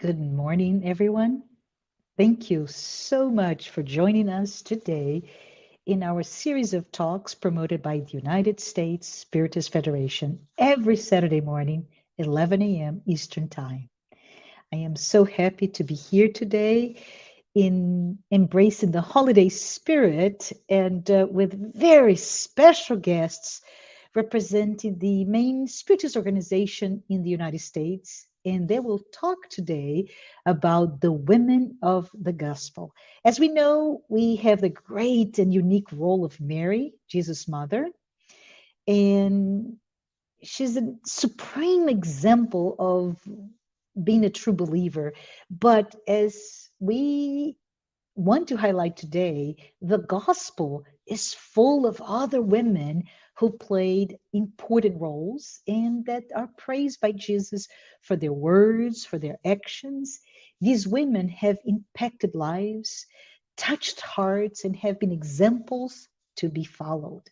Good morning, everyone. Thank you so much for joining us today in our series of talks promoted by the United States Spiritist Federation every Saturday morning, 11 a.m. Eastern Time. I am so happy to be here today in embracing the holiday spirit and with very special guests representing the main spiritist organization in the United States. And they will talk today about the women of the gospel. As we know, we have the great and unique role of Mary, Jesus' mother, and she's a supreme example of being a true believer. But as we want to highlight today, the gospel is full of other women who played important roles and that are praised by Jesus for their words, for their actions. These women have impacted lives, touched hearts, and have been examples to be followed.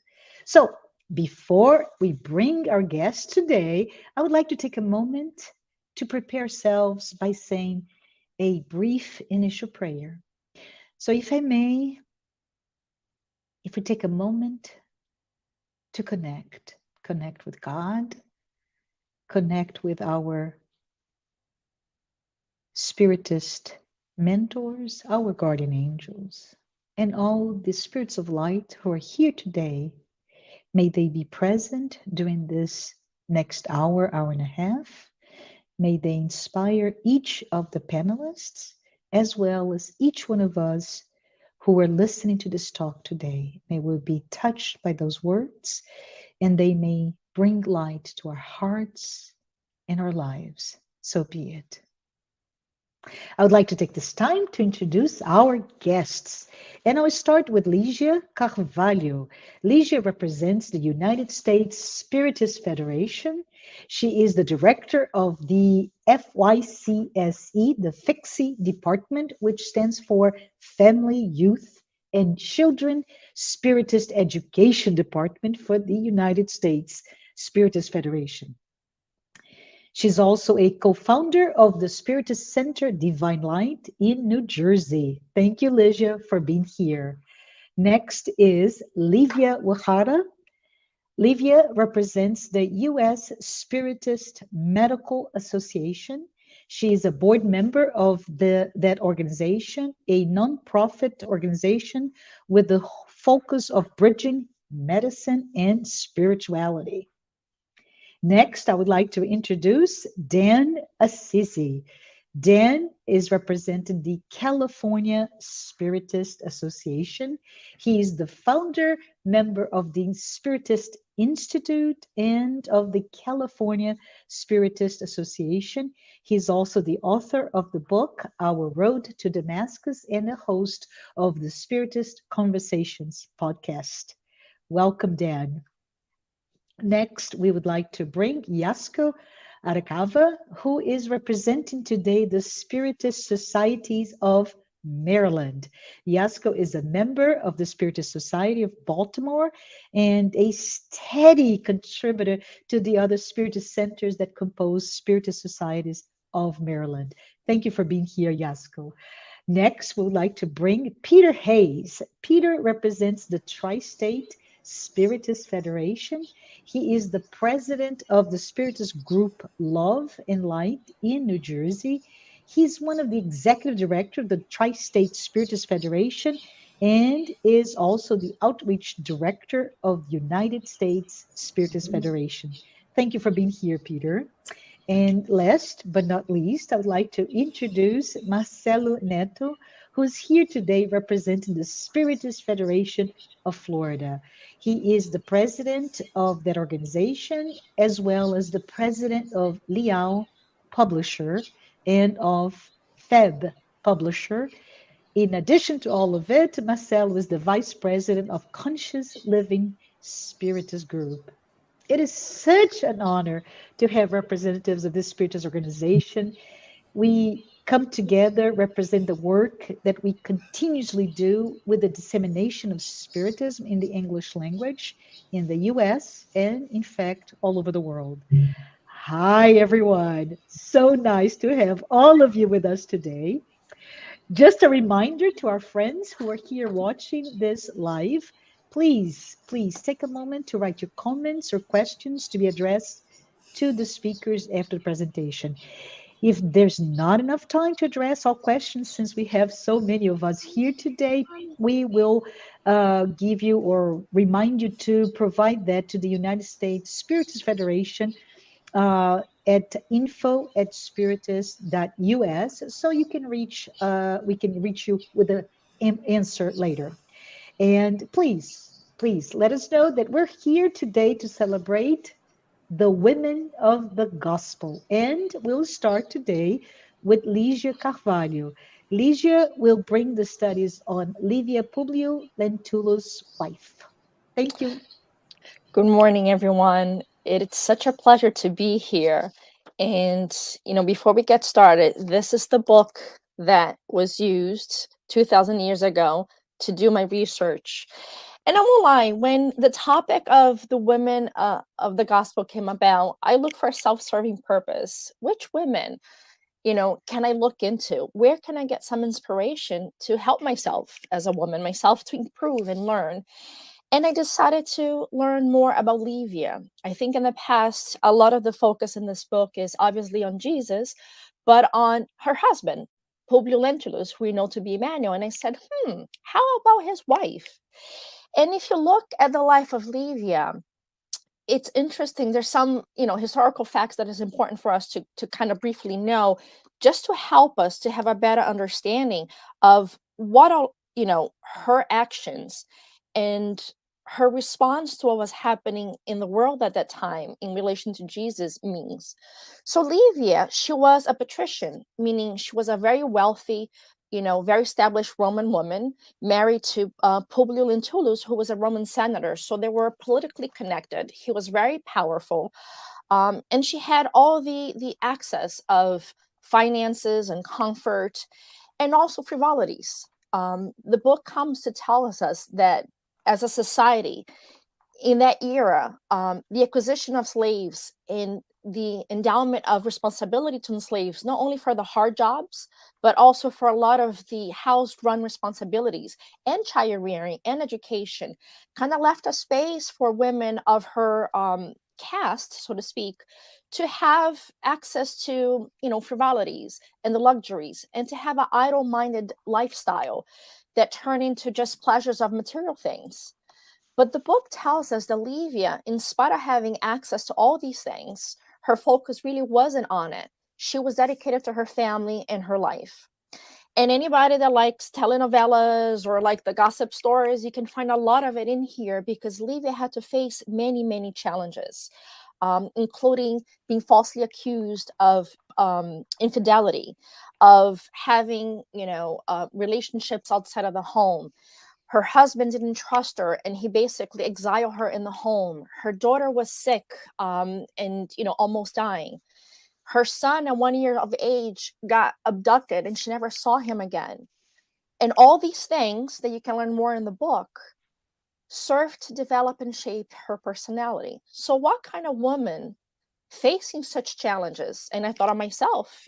So, before we bring our guest today, I would like to take a moment to prepare ourselves by saying a brief initial prayer. So, if I may, if we take a moment to connect with God, connect with our spiritist mentors, our guardian angels, and all the spirits of light who are here today. May they be present during this next hour, hour and a half. May they inspire each of the panelists, as well as each one of us who are listening to this talk today. May we be touched by those words, and they may bring light to our hearts and our lives. So be it. I would like to take this time to introduce our guests. And I will start with Ligia Carvalho. Ligia represents the United States Spiritist Federation. She is the director of the FYCSE, the FIXE department, which stands for Family, Youth, and Children Spiritist Education Department for the United States Spiritist Federation. She's also a co-founder of the Spiritist Center Divine Light in New Jersey. Thank you, Ligia, for being here. Next is Livia UEHARA. Livia represents the U.S. Spiritist Medical Association. She is a board member of that organization, a nonprofit organization with the focus of bridging medicine and spirituality. Next, I would like to introduce Dan ASSISI. Dan is representing the California Spiritist Association. He is the founder member of the Spiritist Institute and of the California Spiritist Association. He's also the author of the book, Our Road to Damascus, and a host of the Spiritist Conversations podcast. Welcome, Dan. Next, we would like to bring YASCO ARACAVA, who is representing today the Spiritist Societies of Maryland. YASCO is a member of the Spiritist Society of Baltimore and a steady contributor to the other Spiritist centers that compose Spiritist Societies of Maryland. Thank you for being here, YASCO. Next, we would like to bring Peter Hayes. Peter represents the Tri-State Spiritist Federation. He is the president of the Spiritist group Love and Light in New Jersey. He's one of the executive director of the Tri-State Spiritist Federation and is also the outreach director of the United States Spiritist Federation. Thank you for being here, Peter. And last but not least, I would like to introduce Marcelo NETTO, who is here today representing the Spiritist Federation of Florida. He is the president of that organization, as well as the president of Liao Publisher and of FEB Publisher. In addition to all of it, Marcelo is the vice president of Conscious Living Spiritist Group. It is such an honor to have representatives of this Spiritist organization. We come together, represent the work that we continuously do with the dissemination of Spiritism in the English language in the US and, in fact, all over the world. Hi, everyone. So nice to have all of you with us today. Just a reminder to our friends who are here watching this live, please take a moment to write your comments or questions to be addressed to the speakers after the presentation. If there's not enough time to address all questions, since we have so many of us here today, we will give you or remind you to provide that to the United States Spiritist Federation at info@spiritist.us, so you can reach we can reach you with an answer later. And please let us know that we're here today to celebrate the women of the gospel. And we'll start today with Ligia Carvalho. Ligia will bring the studies on Livia Publio Lentulus' wife. Thank you. Good morning, everyone. It's such a pleasure to be here. And, before we get started, this is the book that was used 2,000 years ago to do my research. And I won't lie, when the topic of the women of the gospel came about, I looked for a self-serving purpose. Which women, can I look into? Where can I get some inspiration to help myself as a woman, myself to improve and learn? And I decided to learn more about Livia. I think in the past, a lot of the focus in this book is obviously on Jesus, but on her husband, Publio Lentulus, who we know to be Emmanuel. And I said, how about his wife? And if you look at the life of Livia, it's interesting. There's some, historical facts that is important for us to kind of briefly know, just to help us to have a better understanding of what are, her actions and her response to what was happening in the world at that time in relation to Jesus means. So Livia, she was a patrician, meaning she was a very wealthy, very established Roman woman, married to Publio Lentulus, who was a Roman senator. So they were politically connected. He was very powerful. And she had all the access of finances and comfort and also frivolities. The book comes to tell us that as a society, in that era, the acquisition of slaves and the endowment of responsibility to slaves, not only for the hard jobs, but also for a lot of the house-run responsibilities and child rearing and education, kind of left a space for women of her caste, so to speak, to have access to, frivolities and the luxuries, and to have an idle-minded lifestyle that turned into just pleasures of material things. But the book tells us that Livia, in spite of having access to all these things, her focus really wasn't on it. She was dedicated to her family and her life. And anybody that likes telenovelas or like the gossip stories, you can find a lot of it in here, because Livia had to face many, many challenges, including being falsely accused of infidelity, of having, relationships outside of the home. Her husband didn't trust her, and he basically exiled her in the home. Her daughter was sick, and almost dying. Her son at 1 year of age got abducted, and she never saw him again. And all these things that you can learn more in the book serve to develop and shape her personality. So what kind of woman facing such challenges? And I thought of myself,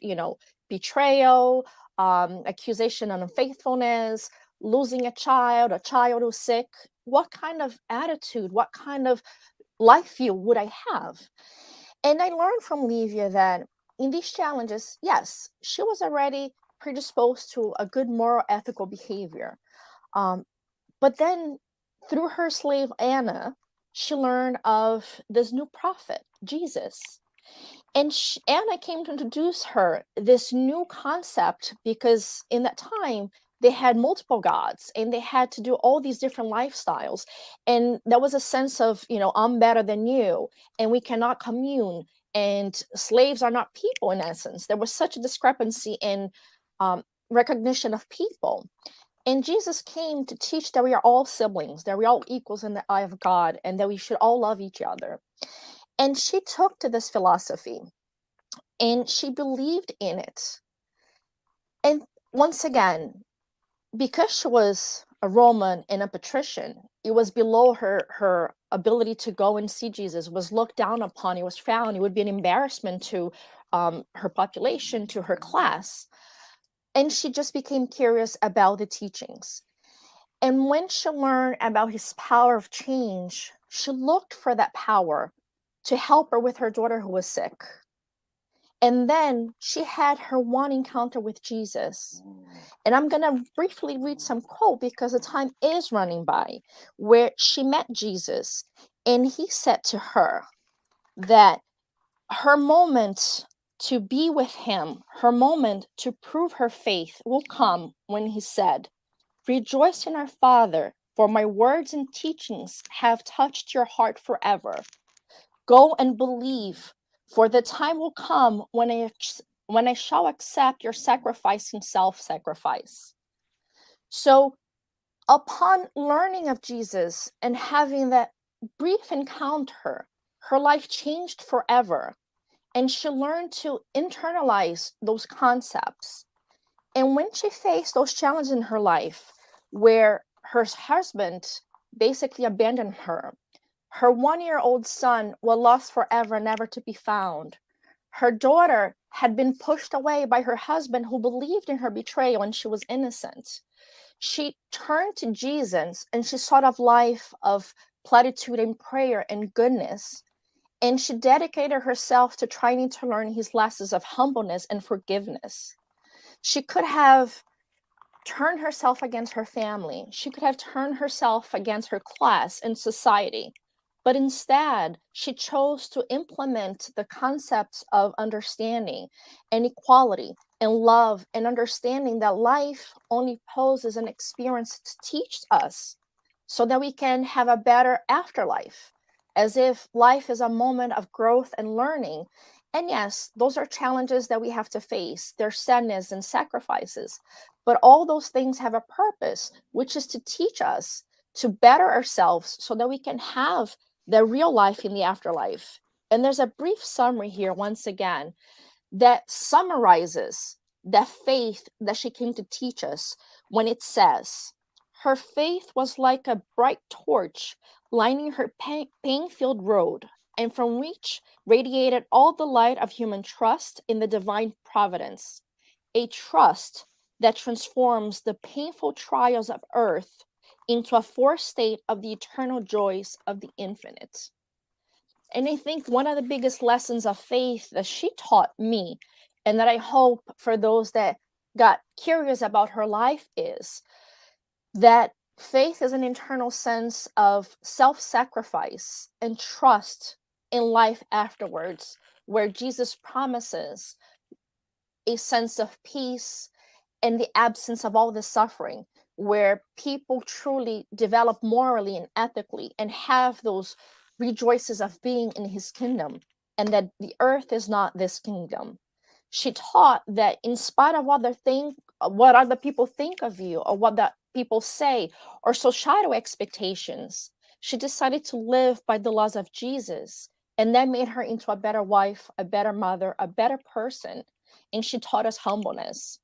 betrayal, accusation of unfaithfulness, losing a child who's sick. What kind of attitude, what kind of life view would I have? And I learned from Livia that in these challenges, yes, she was already predisposed to a good moral, ethical behavior. Um, but then through her slave Anna, she learned of this new prophet, Jesus. And Anna came to introduce her this new concept, because in that time they had multiple gods and they had to do all these different lifestyles. And there was a sense of, I'm better than you and we cannot commune. And slaves are not people in essence. There was such a discrepancy in recognition of people. And Jesus came to teach that we are all siblings, that we are all equals in the eye of God, and that we should all love each other. And she took to this philosophy and she believed in it. And once again, because she was a Roman and a patrician, it was below her ability to go and see Jesus was looked down upon. It was frowned. It would be an embarrassment to her population, to her class. And she just became curious about the teachings. And when she learned about his power of change, she looked for that power to help her with her daughter who was sick. And then she had her one encounter with Jesus. And I'm going to briefly read some quote because the time is running by, where she met Jesus. And he said to her that her moment to be with him, her moment to prove her faith will come when he said, "Rejoice in our Father, for my words and teachings have touched your heart forever. Go and believe, for the time will come when I shall accept your sacrifice and self-sacrifice." So upon learning of Jesus and having that brief encounter, her life changed forever. And she learned to internalize those concepts. And when she faced those challenges in her life, where her husband basically abandoned her, her 1-year-old son was lost forever, never to be found. Her daughter had been pushed away by her husband who believed in her betrayal and she was innocent. She turned to Jesus and she sought a life of platitude and prayer and goodness. And she dedicated herself to trying to learn his lessons of humbleness and forgiveness. She could have turned herself against her family. She could have turned herself against her class and society. But instead, she chose to implement the concepts of understanding and equality and love and understanding that life only poses an experience to teach us so that we can have a better afterlife, as if life is a moment of growth and learning. And yes, those are challenges that we have to face. There's sadness and sacrifices, but all those things have a purpose, which is to teach us to better ourselves so that we can have the real life in the afterlife. And there's a brief summary here, once again, that summarizes the faith that she came to teach us when it says, "Her faith was like a bright torch lining her pain-filled road, and from which radiated all the light of human trust in the divine providence, a trust that transforms the painful trials of earth into a forestate of the eternal joys of the infinite." And I think one of the biggest lessons of faith that she taught me, and that I hope for those that got curious about her life, is that faith is an internal sense of self-sacrifice and trust in life afterwards, where Jesus promises a sense of peace and the absence of all the suffering, where people truly develop morally and ethically and have those rejoices of being in his kingdom, and that the earth is not this kingdom. She taught that in spite of what other people think of you, or what the people say, or societal expectations, she decided to live by the laws of Jesus, and that made her into a better wife, a better mother, a better person. And she taught us humbleness.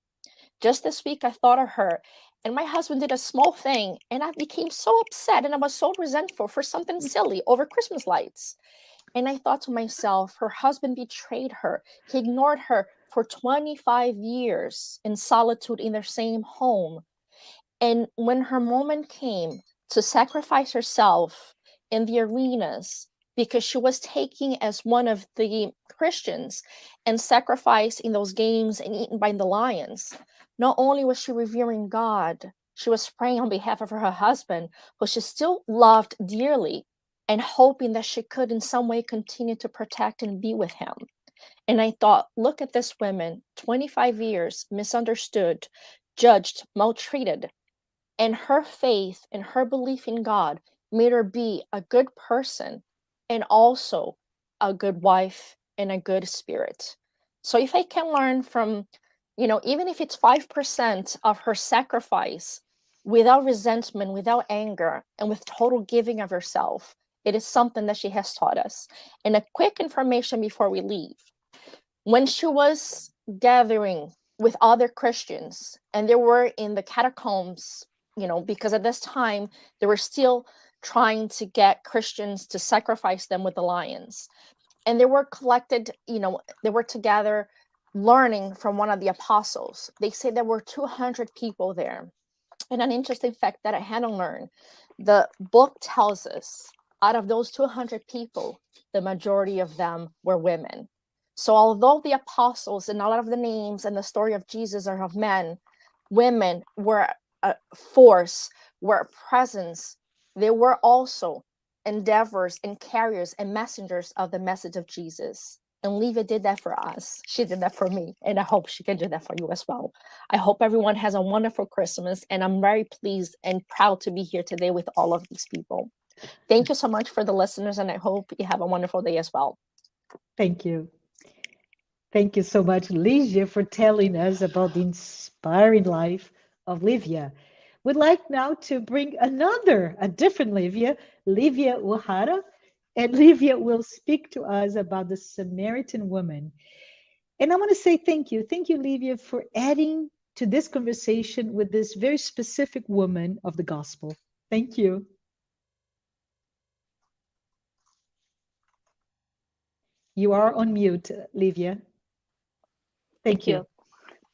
Just this week, I thought of her, and my husband did a small thing, and I became so upset, and I was so resentful for something silly over Christmas lights. And I thought to myself, her husband betrayed her. He ignored her for 25 years in solitude in their same home. And when her moment came to sacrifice herself in the arenas, because she was taking as one of the Christians and sacrificed in those games and eaten by the lions, not only was she revering God, she was praying on behalf of her husband, who she still loved dearly, and hoping that she could in some way continue to protect and be with him. And I thought, look at this woman, 25 years, misunderstood, judged, maltreated. And her faith and her belief in God made her be a good person and also a good wife and a good spirit. So if I can learn from, even if it's 5% of her sacrifice, without resentment, without anger, and with total giving of herself, it is something that she has taught us. And a quick information before we leave. When she was gathering with other Christians, and they were in the catacombs, because at this time, there were still trying to get Christians to sacrifice them with the lions. And they were collected, they were together learning from one of the apostles. They say there were 200 people there. And an interesting fact that I hadn't learned, the book tells us out of those 200 people, the majority of them were women. So although the apostles and a lot of the names and the story of Jesus are of men, women were a force, were a presence. They were also endeavors and carriers and messengers of the message of Jesus. And Livia did that for us. She did that for me. And I hope she can do that for you as well. I hope everyone has a wonderful Christmas. And I'm very pleased and proud to be here today with all of these people. Thank you so much for the listeners. And I hope you have a wonderful day as well. Thank you. Thank you so much, Ligia, for telling us about the inspiring life of Livia. We'd like now to bring a different Livia UEHARA, and Livia will speak to us about the Samaritan woman. And I want to say thank you. Thank you, Livia, for adding to this conversation with this very specific woman of the gospel. Thank you. You are on mute, Livia. Thank you.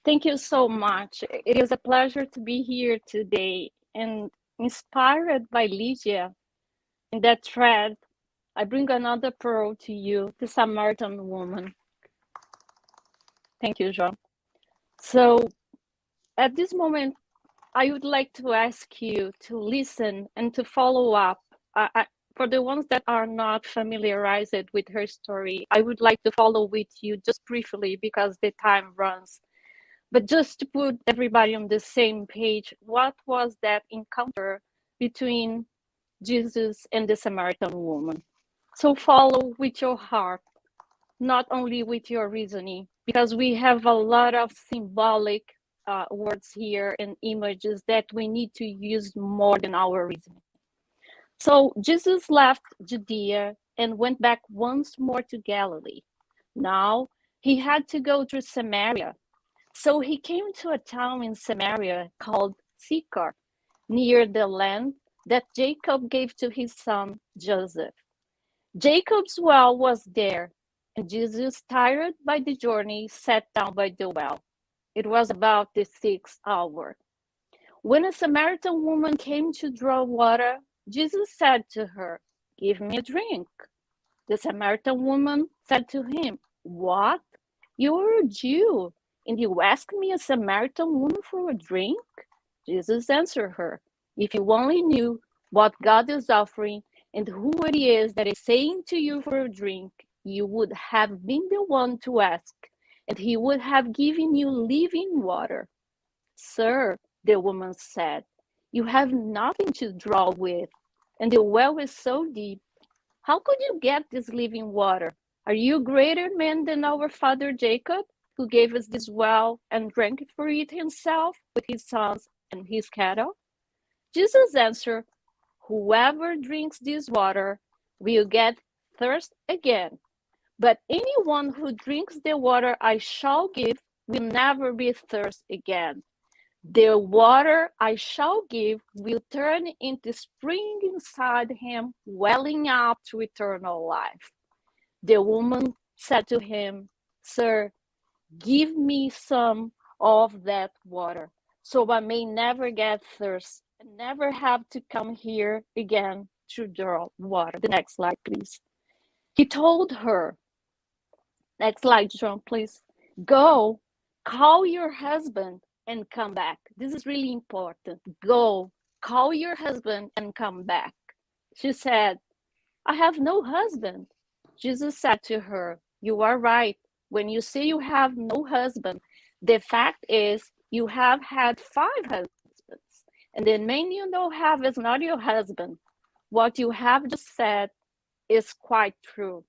Thank you so much. It is a pleasure to be here today, and inspired by Ligia in that thread, I bring another pearl to you, the Samaritan woman. Thank you, João. So at this moment, I would like to ask you to listen and to follow up. For the ones that are not familiarized with her story, I would like to follow with you just briefly because the time runs. But just to put everybody on the same page, what was that encounter between Jesus and the Samaritan woman? So follow with your heart, not only with your reasoning, because we have a lot of symbolic words here and images that we need to use more than our reasoning. So Jesus left Judea and went back once more to Galilee. Now he had to go through Samaria. So he came to a town in Samaria called Sychar, near the land that Jacob gave to his son Joseph. Jacob's well was there, and Jesus, tired by the journey, sat down by the well. It was about the 6th hour. When a Samaritan woman came to draw water, Jesus said to her, "Give me a drink." The Samaritan woman said to him, "What? You are a Jew, and you ask me, a Samaritan woman, for a drink?" Jesus answered her, "If you only knew what God is offering and who it is that is saying to you for a drink, you would have been the one to ask, and he would have given you living water." "Sir," the woman said, "you have nothing to draw with, and the well is so deep. How could you get this living water? Are you a greater man than our father Jacob, who gave us this well and drank for it himself with his sons and his cattle?" Jesus answered, "Whoever drinks this water will get thirst again. But anyone who drinks the water I shall give will never be thirsty again. The water I shall give will turn into spring inside him, welling up to eternal life." The woman said to him, "Sir, give me some of that water, so I may never get thirst and never have to come here again to draw water." The next slide, please. He told her, next slide, John, please. "Go, call your husband and come back." This is really important. Go, call your husband and come back. She said, "I have no husband." Jesus said to her, "You are right when you say you have no husband. The fact is, you have had 5 husbands, and the man you now have is not your husband. What you have just said is quite true."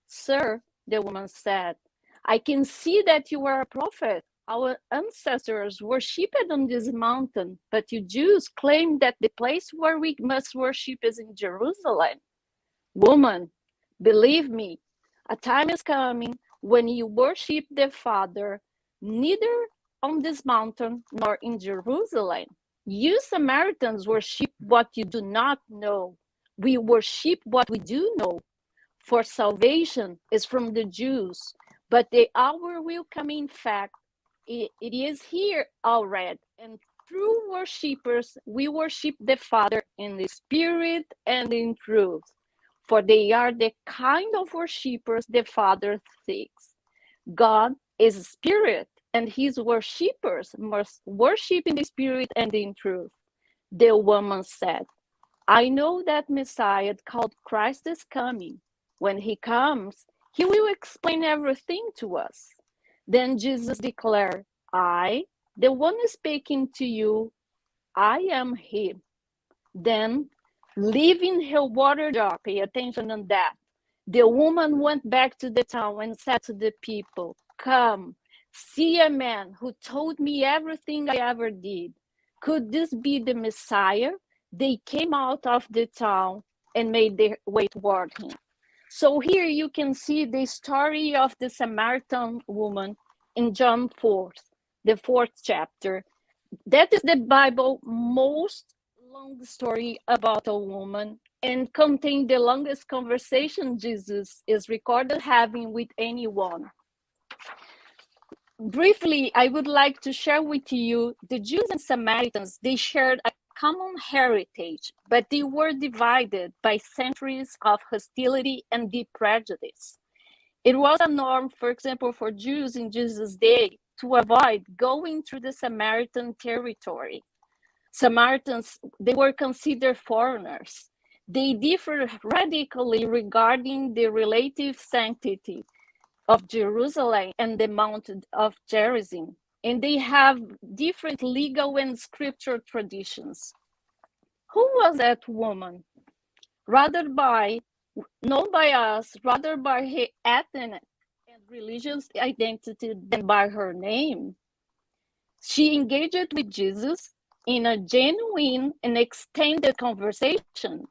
"Sir," the woman said, "I can see that you are a prophet. Our ancestors worshipped on this mountain, but you Jews claim that the place where we must worship is in Jerusalem. Woman, believe me, a time is coming when you worship the Father neither on this mountain nor in Jerusalem. You Samaritans worship what you do not know. We worship what we do know, for salvation is from the Jews, but the hour will come, in fact, it is here already, and true worshippers, we worship the Father in the Spirit and in truth, for they are the kind of worshippers the Father seeks. God is Spirit, and his worshippers must worship in the Spirit and in truth. The woman said, I know that Messiah called Christ is coming. When he comes, he will explain everything to us. Then Jesus declared, I, the one speaking to you, I am he. Then, leaving her water jar, pay attention on that, the woman went back to the town and said to the people, come, see a man who told me everything I ever did. Could this be the Messiah? They came out of the town and made their way toward him. So here you can see the story of the Samaritan woman in John 4, the 4th chapter. That is the Bible most long story about a woman and contain the longest conversation Jesus is recorded having with anyone. Briefly, I would like to share with you the Jews and Samaritans, they shared a common heritage, but they were divided by centuries of hostility and deep prejudice. It was a norm, for example, for Jews in Jesus' day to avoid going through the Samaritan territory. Samaritans, they were considered foreigners. They differ radically regarding the relative sanctity of Jerusalem and the Mount of Gerizim, and they have different legal and scriptural traditions. Who was that woman? Known by us, rather by her ethnic and religious identity than by her name. She engaged with Jesus in a genuine and extended conversation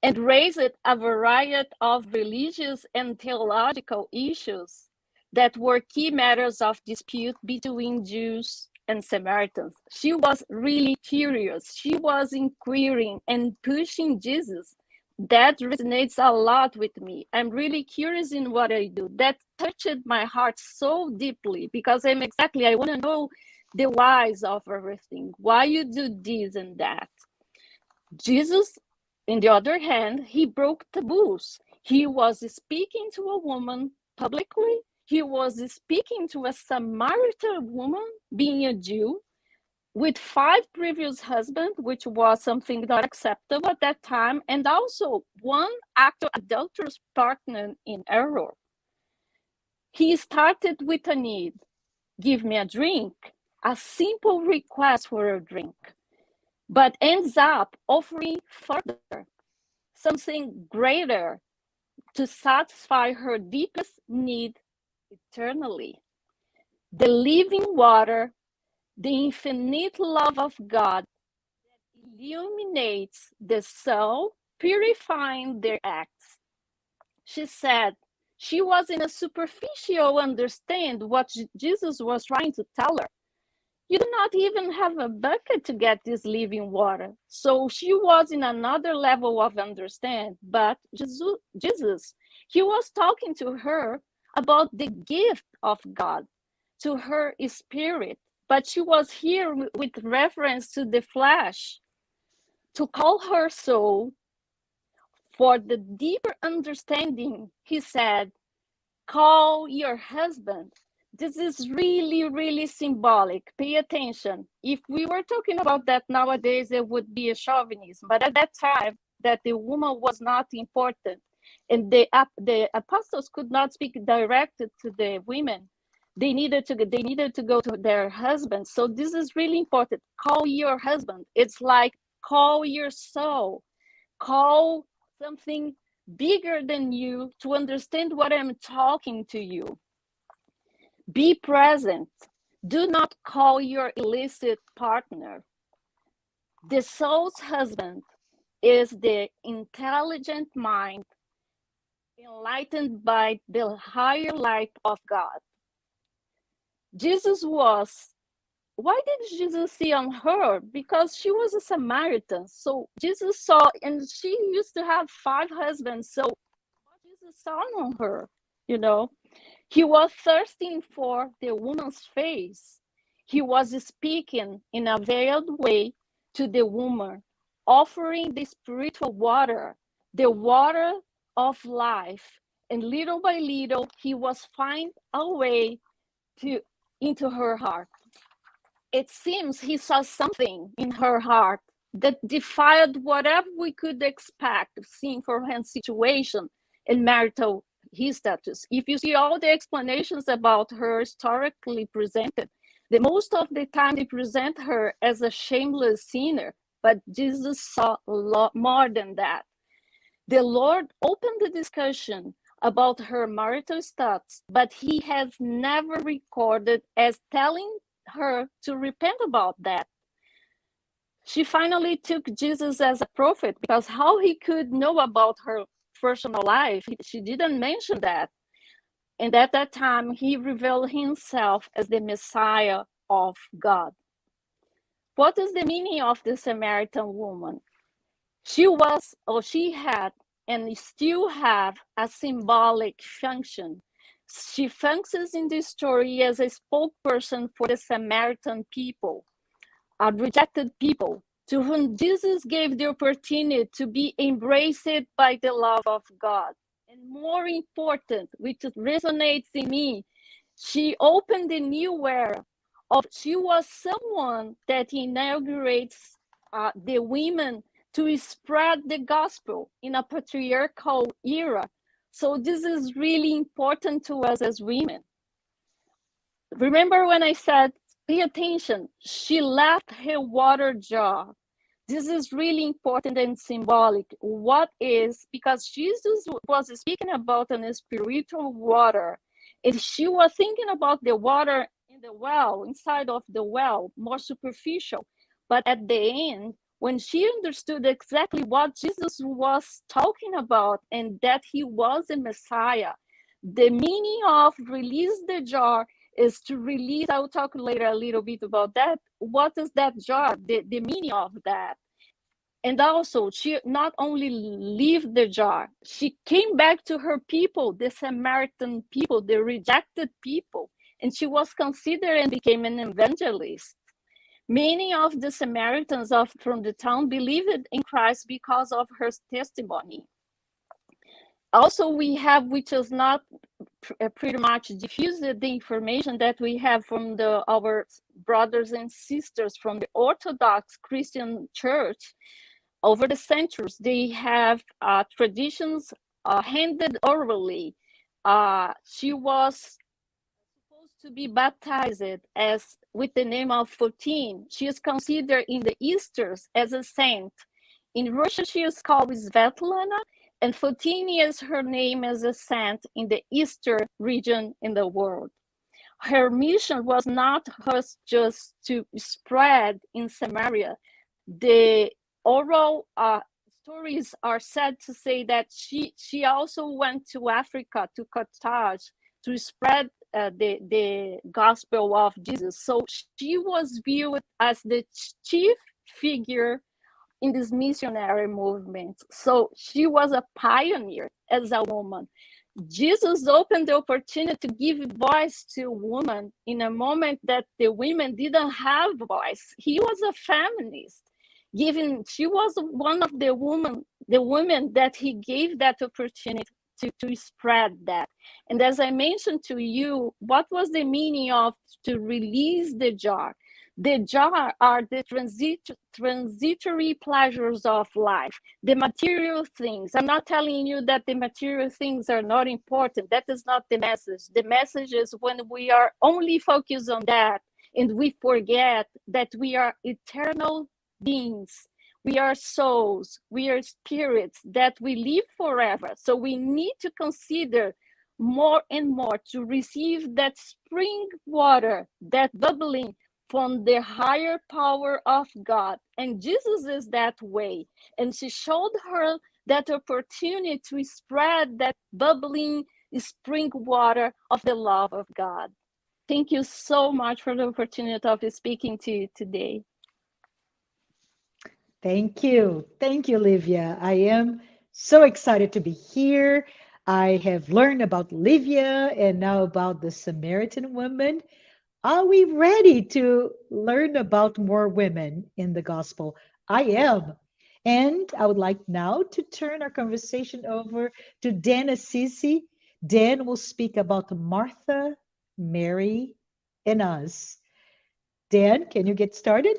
and raised a variety of religious and theological issues that were key matters of dispute between Jews and Samaritans. She was really curious. She was inquiring and pushing Jesus. That resonates a lot with me. I'm really curious in what I do. That touched my heart so deeply because I want to know the whys of everything, why you do this and that. Jesus, on the other hand, he broke taboos. He was speaking to a woman publicly. He was speaking to a Samaritan woman, being a Jew, with 5 previous husbands, which was something not acceptable at that time, and also one active adulterous partner in error. He started with a need, give me a drink, a simple request for a drink, but ends up offering further, something greater to satisfy her deepest need eternally. The living water, the infinite love of God that illuminates the soul, purifying their acts. She said she was in a superficial understand what Jesus was trying to tell her. You do not even have a bucket to get this living water. So she was in another level of understand, but Jesus, he was talking to her about the gift of God, to her spirit, but she was here with reference to the flesh, to call her soul. For the deeper understanding, he said, call your husband. This is really, really symbolic. Pay attention. If we were talking about that nowadays, it would be a chauvinism. But at that time, that the woman was not important. And the apostles could not speak directly to the women. They needed to go to their husbands. So this is really important. Call your husband. It's like call your soul. Call something bigger than you to understand what I'm talking to you. Be present. Do not call your illicit partner. The soul's husband is the intelligent mind enlightened by the higher light of God. Jesus was why did Jesus see on her? Because she was a Samaritan. So Jesus saw, and she used to have 5 husbands. So what Jesus saw on her, you know, he was thirsting for the woman's face. He was speaking in a veiled way to the woman, offering the spiritual water, the water of life. And little by little, he was finding a way into her heart. It seems he saw something in her heart that defied whatever we could expect of seeing for her situation and marital his status. If you see all the explanations about her historically presented, the most of the time they present her as a shameless sinner, but Jesus saw a lot more than that. The Lord opened the discussion about her marital status, but he has never recorded as telling her to repent about that. She finally took Jesus as a prophet, because how he could know about her personal life, she didn't mention that. And at that time, he revealed himself as the Messiah of God. What is the meaning of the Samaritan woman? She was, or she had, and still have a symbolic function. She functions in this story as a spokesperson for the Samaritan people, a rejected people, to whom Jesus gave the opportunity to be embraced by the love of God. And more important, which resonates in me, she opened a new era of, she was someone that inaugurates the women to spread the gospel in a patriarchal era. So this is really important to us as women. Remember when I said, pay attention, she left her water jar. This is really important and symbolic. What is, because Jesus was speaking about a spiritual water, and she was thinking about the water in the well, inside of the well, more superficial. But at the end, when she understood exactly what Jesus was talking about, and that he was the Messiah, the meaning of release the jar is to release. I'll talk later a little bit about that. What is that jar? The meaning of that. And also, she not only left the jar, she came back to her people, the Samaritan people, the rejected people, and she was considered and became an evangelist. Many of the Samaritans from the town believed in Christ because of her testimony. Also, we have, which is not pretty much diffused, the information that we have from our brothers and sisters from the Orthodox Christian Church. Over the centuries, they have traditions handed orally. She was supposed to be baptized as with the name of 14. She is considered in the Easters as a saint. In Russia, she is called Svetlana, and 14 is her name as a saint in the Eastern region in the world. Her mission was not just to spread in Samaria. The oral stories are said to say that she also went to Africa, to Carthage, to spread the gospel of Jesus. So she was viewed as the chief figure in this missionary movement. So she was a pioneer as a woman. Jesus opened the opportunity to give voice to women in a moment that the women didn't have voice. He was a feminist. She was one of the women that he gave that opportunity to spread that. And as I mentioned to you, what was the meaning of to release the jar? The jar are the transitory pleasures of life, the material things. I'm not telling you that the material things are not important. That is not the message. The message is when we are only focused on that and we forget that we are eternal beings. We are souls, we are spirits, that we live forever. So we need to consider more and more to receive that spring water, that bubbling from the higher power of God. And Jesus is that way. And she showed her that opportunity to spread that bubbling spring water of the love of God. Thank you so much for the opportunity of speaking to you today. Thank you. Thank you, Livia. I am so excited to be here. I have learned about Livia and now about the Samaritan woman. Are we ready to learn about more women in the gospel? I am. And I would like now to turn our conversation over to Dan ASSISI. Dan will speak about Martha, Mary, and us. Dan, can you get started?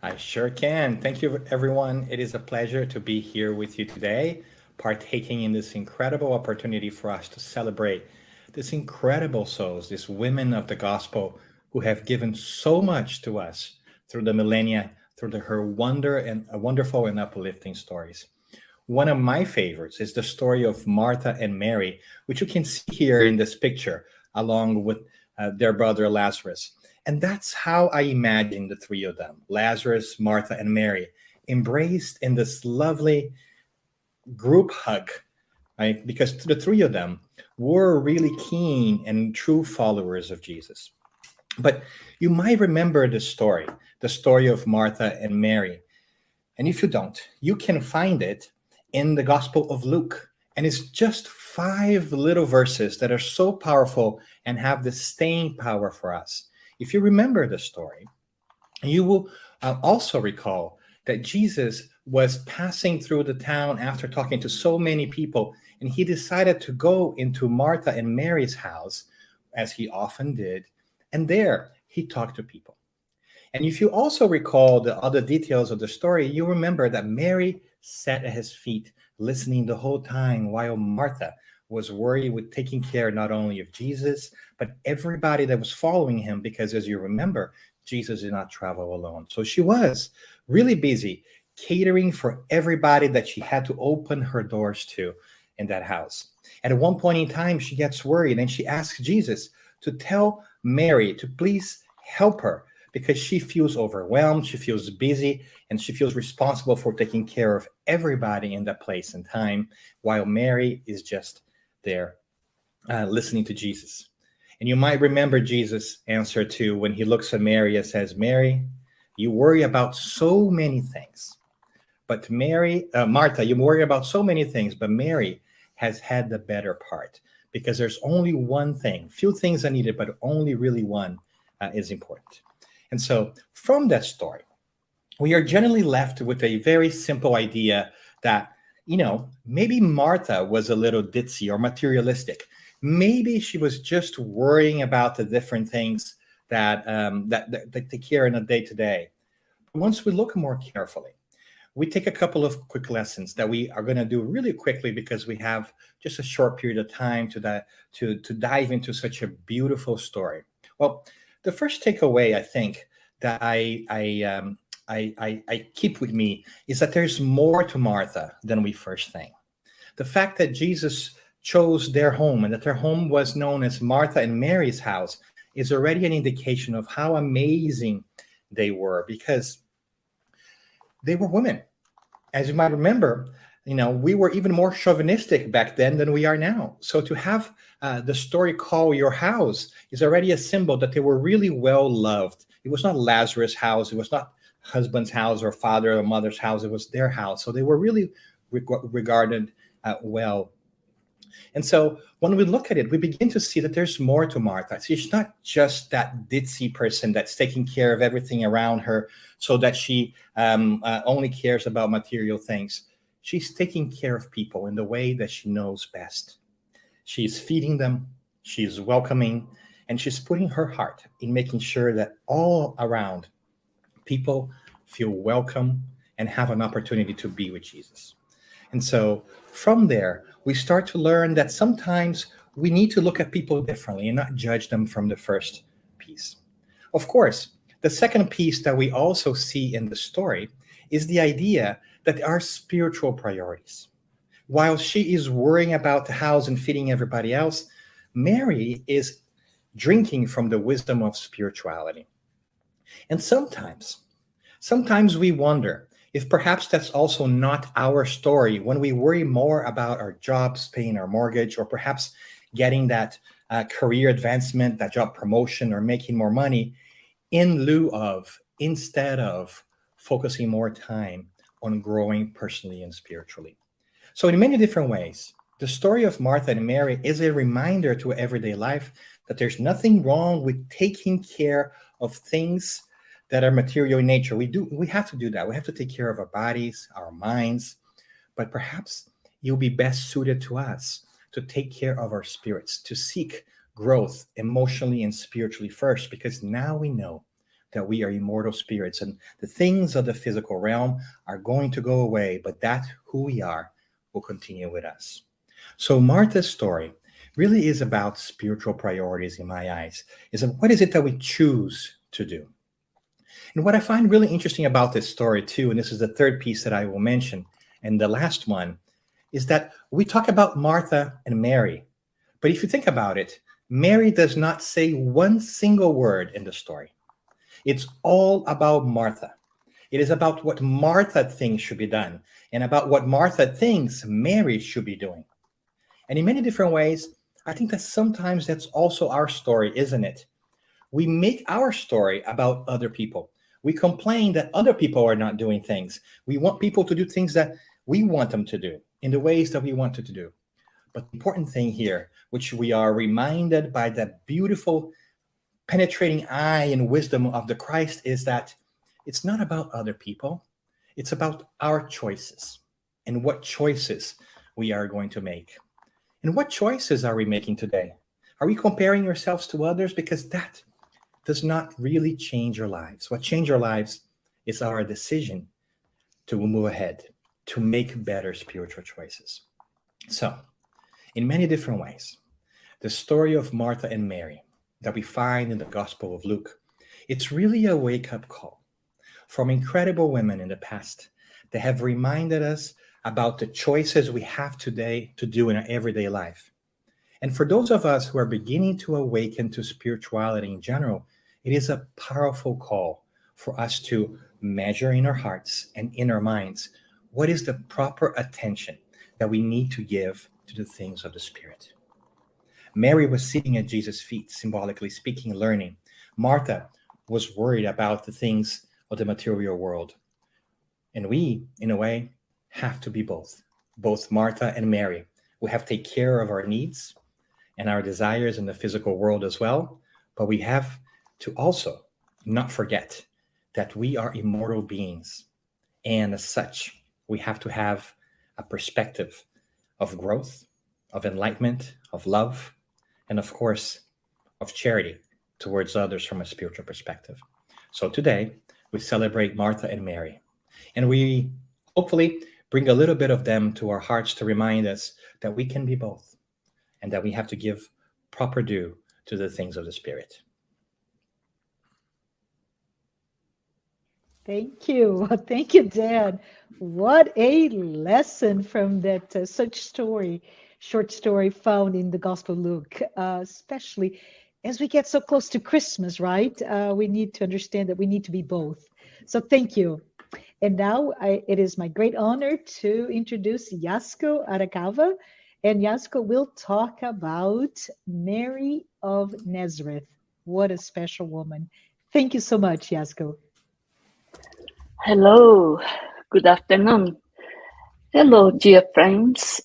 I sure can. Thank you, everyone. It is a pleasure to be here with you today, partaking in this incredible opportunity for us to celebrate these incredible souls, these women of the gospel who have given so much to us through the millennia, through her wonderful and uplifting stories. One of my favorites is the story of Martha and Mary, which you can see here in this picture, along with their brother Lazarus. And that's how I imagine the three of them, Lazarus, Martha, and Mary, embraced in this lovely group hug, right? Because the three of them were really keen and true followers of Jesus. But you might remember the story of Martha and Mary. And if you don't, you can find it in the Gospel of Luke. And it's just 5 little verses that are so powerful and have the staying power for us. If you remember the story, you will also recall that Jesus was passing through the town after talking to so many people, and he decided to go into Martha and Mary's house, as he often did, and there he talked to people. And if you also recall the other details of the story, you remember that Mary sat at his feet, listening the whole time, while Martha was worried with taking care not only of Jesus, but everybody that was following him, because as you remember, Jesus did not travel alone. So she was really busy catering for everybody that she had to open her doors to in that house. And at one point in time, she gets worried and she asks Jesus to tell Mary to please help her, because she feels overwhelmed, she feels busy, and she feels responsible for taking care of everybody in that place and time, while Mary is just there listening to Jesus. And you might remember Jesus' answer to when he looks at Mary and says, Mary, you worry about so many things. But Martha, you worry about so many things, but Mary has had the better part, because there's only one thing. Few things are needed, but only really one is important. And so from that story, we are generally left with a very simple idea that, maybe Martha was a little ditzy or materialistic. Maybe she was just worrying about the different things that take care in a day-to-day. Once we look more carefully, we take a couple of quick lessons that we are going to do really quickly, because we have just a short period of time to dive into such a beautiful story. Well, the first takeaway I think that I keep with me is that there's more to Martha than we first think. The fact that Jesus chose their home and that their home was known as Martha and Mary's house is already an indication of how amazing they were, because they were women. As you might remember, we were even more chauvinistic back then than we are now. So to have the story call your house is already a symbol that they were really well loved. It was not Lazarus' house. It was not husband's house or father or mother's house. It was their house. So they were really regarded well. And so when we look at it, we begin to see that there's more to Martha. She's not just that ditzy person that's taking care of everything around her so that she only cares about material things. She's taking care of people in the way that she knows best. She's feeding them, she's welcoming, and she's putting her heart in making sure that all around people feel welcome and have an opportunity to be with Jesus. And so from there, we start to learn that sometimes we need to look at people differently and not judge them from the first piece. Of course, the second piece that we also see in the story is the idea that there are spiritual priorities. While she is worrying about the house and feeding everybody else, Mary is drinking from the wisdom of spirituality. And sometimes we wonder if perhaps that's also not our story when we worry more about our jobs, paying our mortgage, or perhaps getting that career advancement, that job promotion, or making more money instead of focusing more time on growing personally and spiritually. So in many different ways, the story of Martha and Mary is a reminder to everyday life that there's nothing wrong with taking care of things that are material in nature. We have to do that. We have to take care of our bodies, our minds, but perhaps you'll be best suited to us to take care of our spirits, to seek growth emotionally and spiritually first, because now we know that we are immortal spirits and the things of the physical realm are going to go away, but that who we are will continue with us. So Martha's story really is about spiritual priorities in my eyes. What is it that we choose to do? And what I find really interesting about this story too, and this is the third piece that I will mention, and the last one, is that we talk about Martha and Mary. But if you think about it, Mary does not say one single word in the story. It's all about Martha. It is about what Martha thinks should be done and about what Martha thinks Mary should be doing. And in many different ways, I think that sometimes that's also our story, isn't it? We make our story about other people. We complain that other people are not doing things. We want people to do things that we want them to do in the ways that we want them to do. But the important thing here, which we are reminded by that beautiful penetrating eye and wisdom of the Christ, is that it's not about other people. It's about our choices and what choices we are going to make. And what choices are we making today? Are we comparing ourselves to others? Because that does not really change our lives. What changes our lives is our decision to move ahead, to make better spiritual choices. So, in many different ways, the story of Martha and Mary that we find in the Gospel of Luke, it's really a wake-up call from incredible women in the past that have reminded us about the choices we have today to do in our everyday life. And for those of us who are beginning to awaken to spirituality in general, it is a powerful call for us to measure in our hearts and in our minds what is the proper attention that we need to give to the things of the Spirit. Mary was sitting at Jesus' feet, symbolically speaking, learning. Martha was worried about the things of the material world. And we, in a way, have to be both Martha and Mary. We have to take care of our needs and our desires in the physical world as well, but we have to also not forget that we are immortal beings. And as such, we have to have a perspective of growth, of enlightenment, of love, and of course, of charity towards others from a spiritual perspective. So today, we celebrate Martha and Mary, and we hopefully bring a little bit of them to our hearts to remind us that we can be both and that we have to give proper due to the things of the Spirit. Thank you. Thank you, Dan. What a lesson from that short story found in the Gospel of Luke, especially as we get so close to Christmas, right? We need to understand that we need to be both. So thank you. And now it is my great honor to introduce YASCO ARACAVA. And YASCO will talk about Mary of Nazareth. What a special woman. Thank you so much, YASCO. Hello, good afternoon. Hello, dear friends.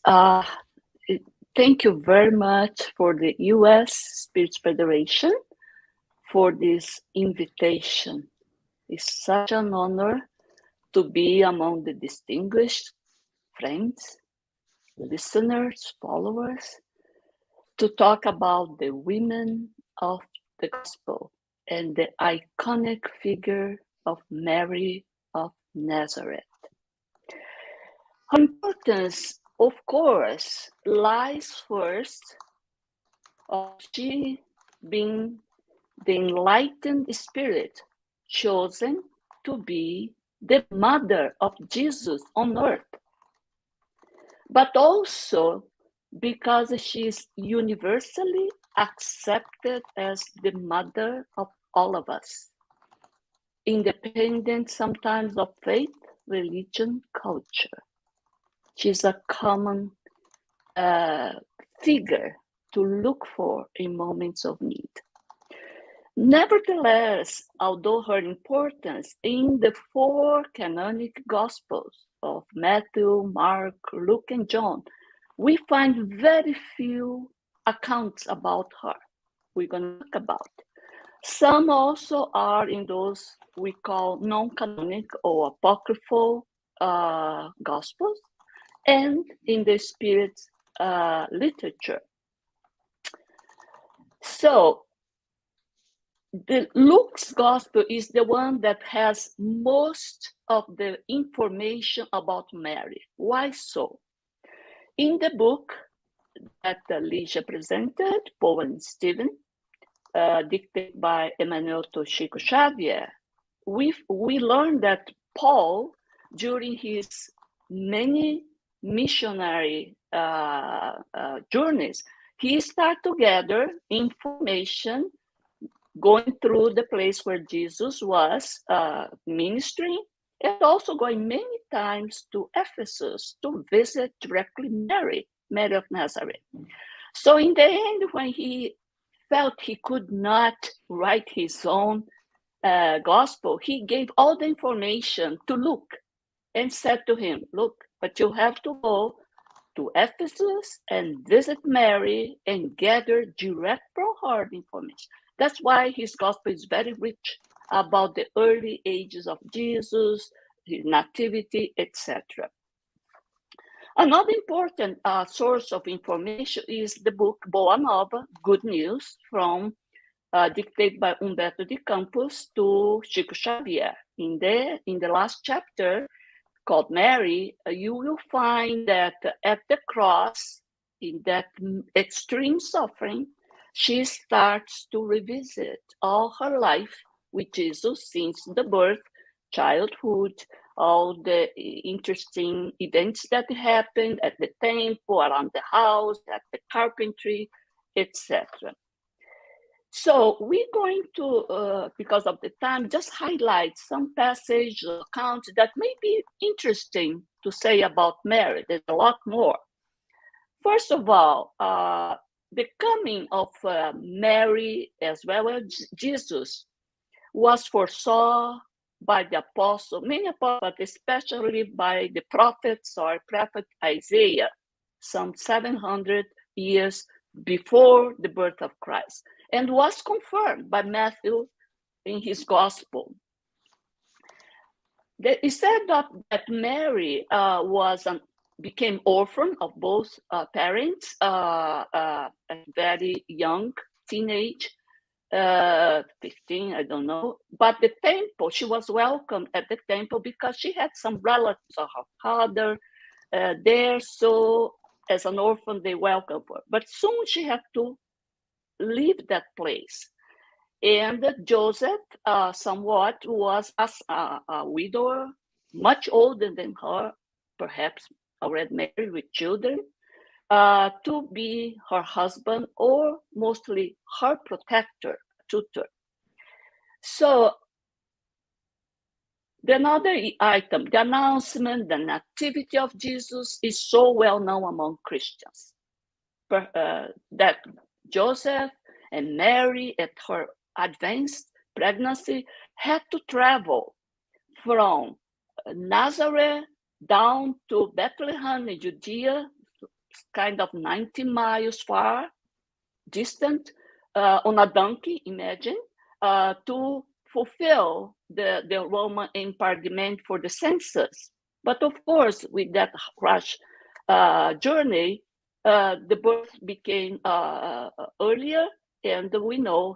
Thank you very much for the U.S. Spirit Federation for this invitation. It's such an honor to be among the distinguished friends, listeners, followers, to talk about the women of the gospel and the iconic figure of Mary of Nazareth. Her importance, of course, lies first of she being the enlightened spirit chosen to be the mother of Jesus on earth, but also because she is universally accepted as the mother of all of us, independent sometimes of faith, religion, culture. She's a common figure to look for in moments of need. Nevertheless, although her importance in the 4 canonic Gospels of Matthew, Mark, Luke, and John, we find very few accounts about her. We're going to talk about. Some also are in those we call non-canonic or apocryphal Gospels, and in the Spirit literature. So, the Luke's Gospel is the one that has most of the information about Mary. Why so? In the book that Ligia presented, Paul and Stephen, dictated by Emmanuel Toshiko Xavier, we learned that Paul, during his many missionary journeys, he started to gather information going through the place where Jesus was ministering, and also going many times to Ephesus to visit directly Mary of Nazareth. So in the end, when he felt he could not write his own gospel, he gave all the information to Luke and said to him, look, but you have to go to Ephesus and visit Mary and gather direct from her information. That's why his gospel is very rich about the early ages of Jesus, his nativity, etc. Another important source of information is the book Boa Nova, Good News, from dictated by Humberto de Campos to Chico Xavier. In the last chapter, called Mary, you will find that at the cross, in that extreme suffering, she starts to revisit all her life with Jesus since the birth, childhood, all the interesting events that happened at the temple, around the house, at the carpentry, etc. So we're going to, because of the time, just highlight some passage accounts that may be interesting to say about Mary. There's a lot more. First of all, the coming of Mary as well as Jesus was foresaw by the apostle, many apostles, but especially by the prophets or prophet Isaiah, some 700 years before the birth of Christ, and was confirmed by Matthew in his gospel. It said that Mary became orphan of both parents, a very young teenage, 15, I don't know. But the temple, she was welcomed at the temple because she had some relatives of her father there. So as an orphan, they welcomed her. But soon she had to leave that place. And Joseph, somewhat, was a widower, much older than her, perhaps already married with children, to be her husband or mostly her protector, tutor. So another item, the announcement, the nativity of Jesus is so well known among Christians that Joseph and Mary at her advanced pregnancy had to travel from Nazareth down to Bethlehem in Judea, kind of 90 miles far distant, on a donkey, imagine, to fulfill the Roman Empire demand for the census. But of course, with that rush journey, the birth became earlier, and we know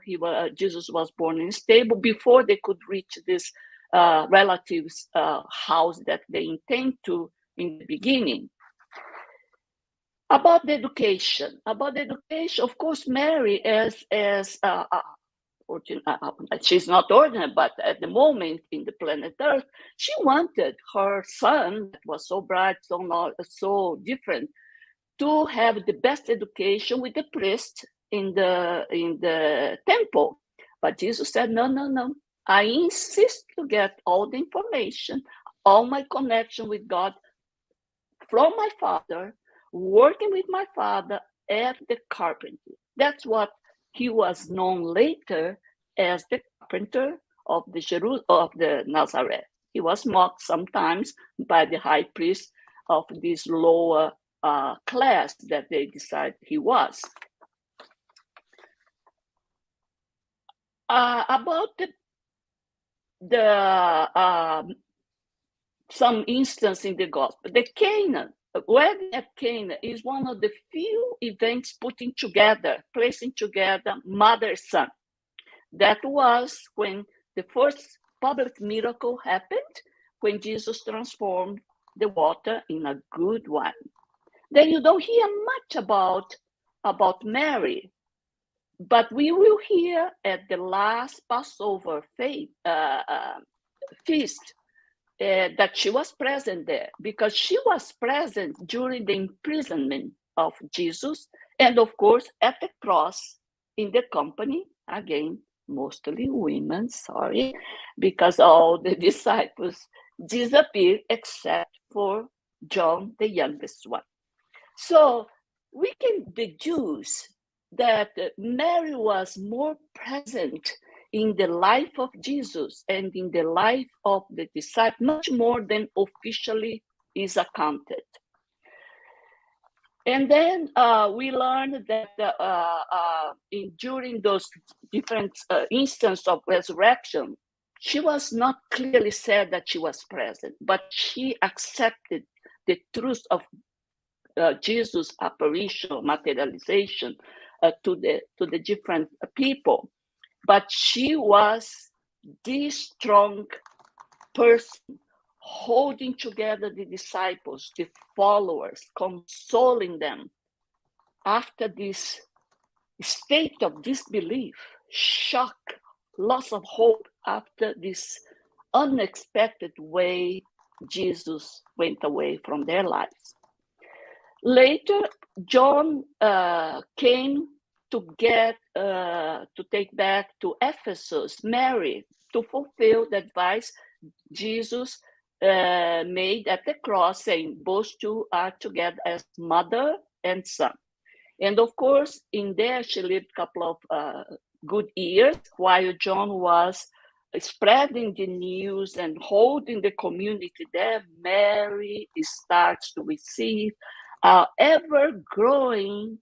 Jesus was born in a stable before they could reach this relative's house that they intend to in the beginning. About the education, of course, Mary, she's not ordinary, but at the moment in the planet Earth, she wanted her son, that was so bright, so different, to have the best education with the priest in the temple. But Jesus said, no. I insist to get all the information, all my connection with God from my Father, working with my Father at the carpentry. That's what he was known later as the carpenter of the Nazareth. He was mocked sometimes by the high priest of this lower class that they decided he was. About some instance in the gospel, the Canaan, wedding at Cana is one of the few events placing together mother and son. That was when the first public miracle happened, when Jesus transformed the water in a good wine. Then you don't hear much about Mary, but we will hear at the last Passover feast that she was present there, because she was present during the imprisonment of Jesus, and of course at the cross in the company, again, mostly women, sorry, because all the disciples disappeared except for John, the youngest one. So we can deduce that Mary was more present in the life of Jesus and in the life of the disciples, much more than officially is accounted. And then we learned that during those different instances of resurrection, she was not clearly said that she was present, but she accepted the truth of Jesus' apparition, materialization to the different people. But she was this strong person holding together the disciples, the followers, consoling them after this state of disbelief, shock, loss of hope after this unexpected way Jesus went away from their lives. Later, John came to take back to Ephesus Mary to fulfill the advice Jesus made at the cross, saying both two are together as mother and son. And of course, in there she lived a couple of good years while John was spreading the news and holding the community there. Mary starts to receive an ever-growing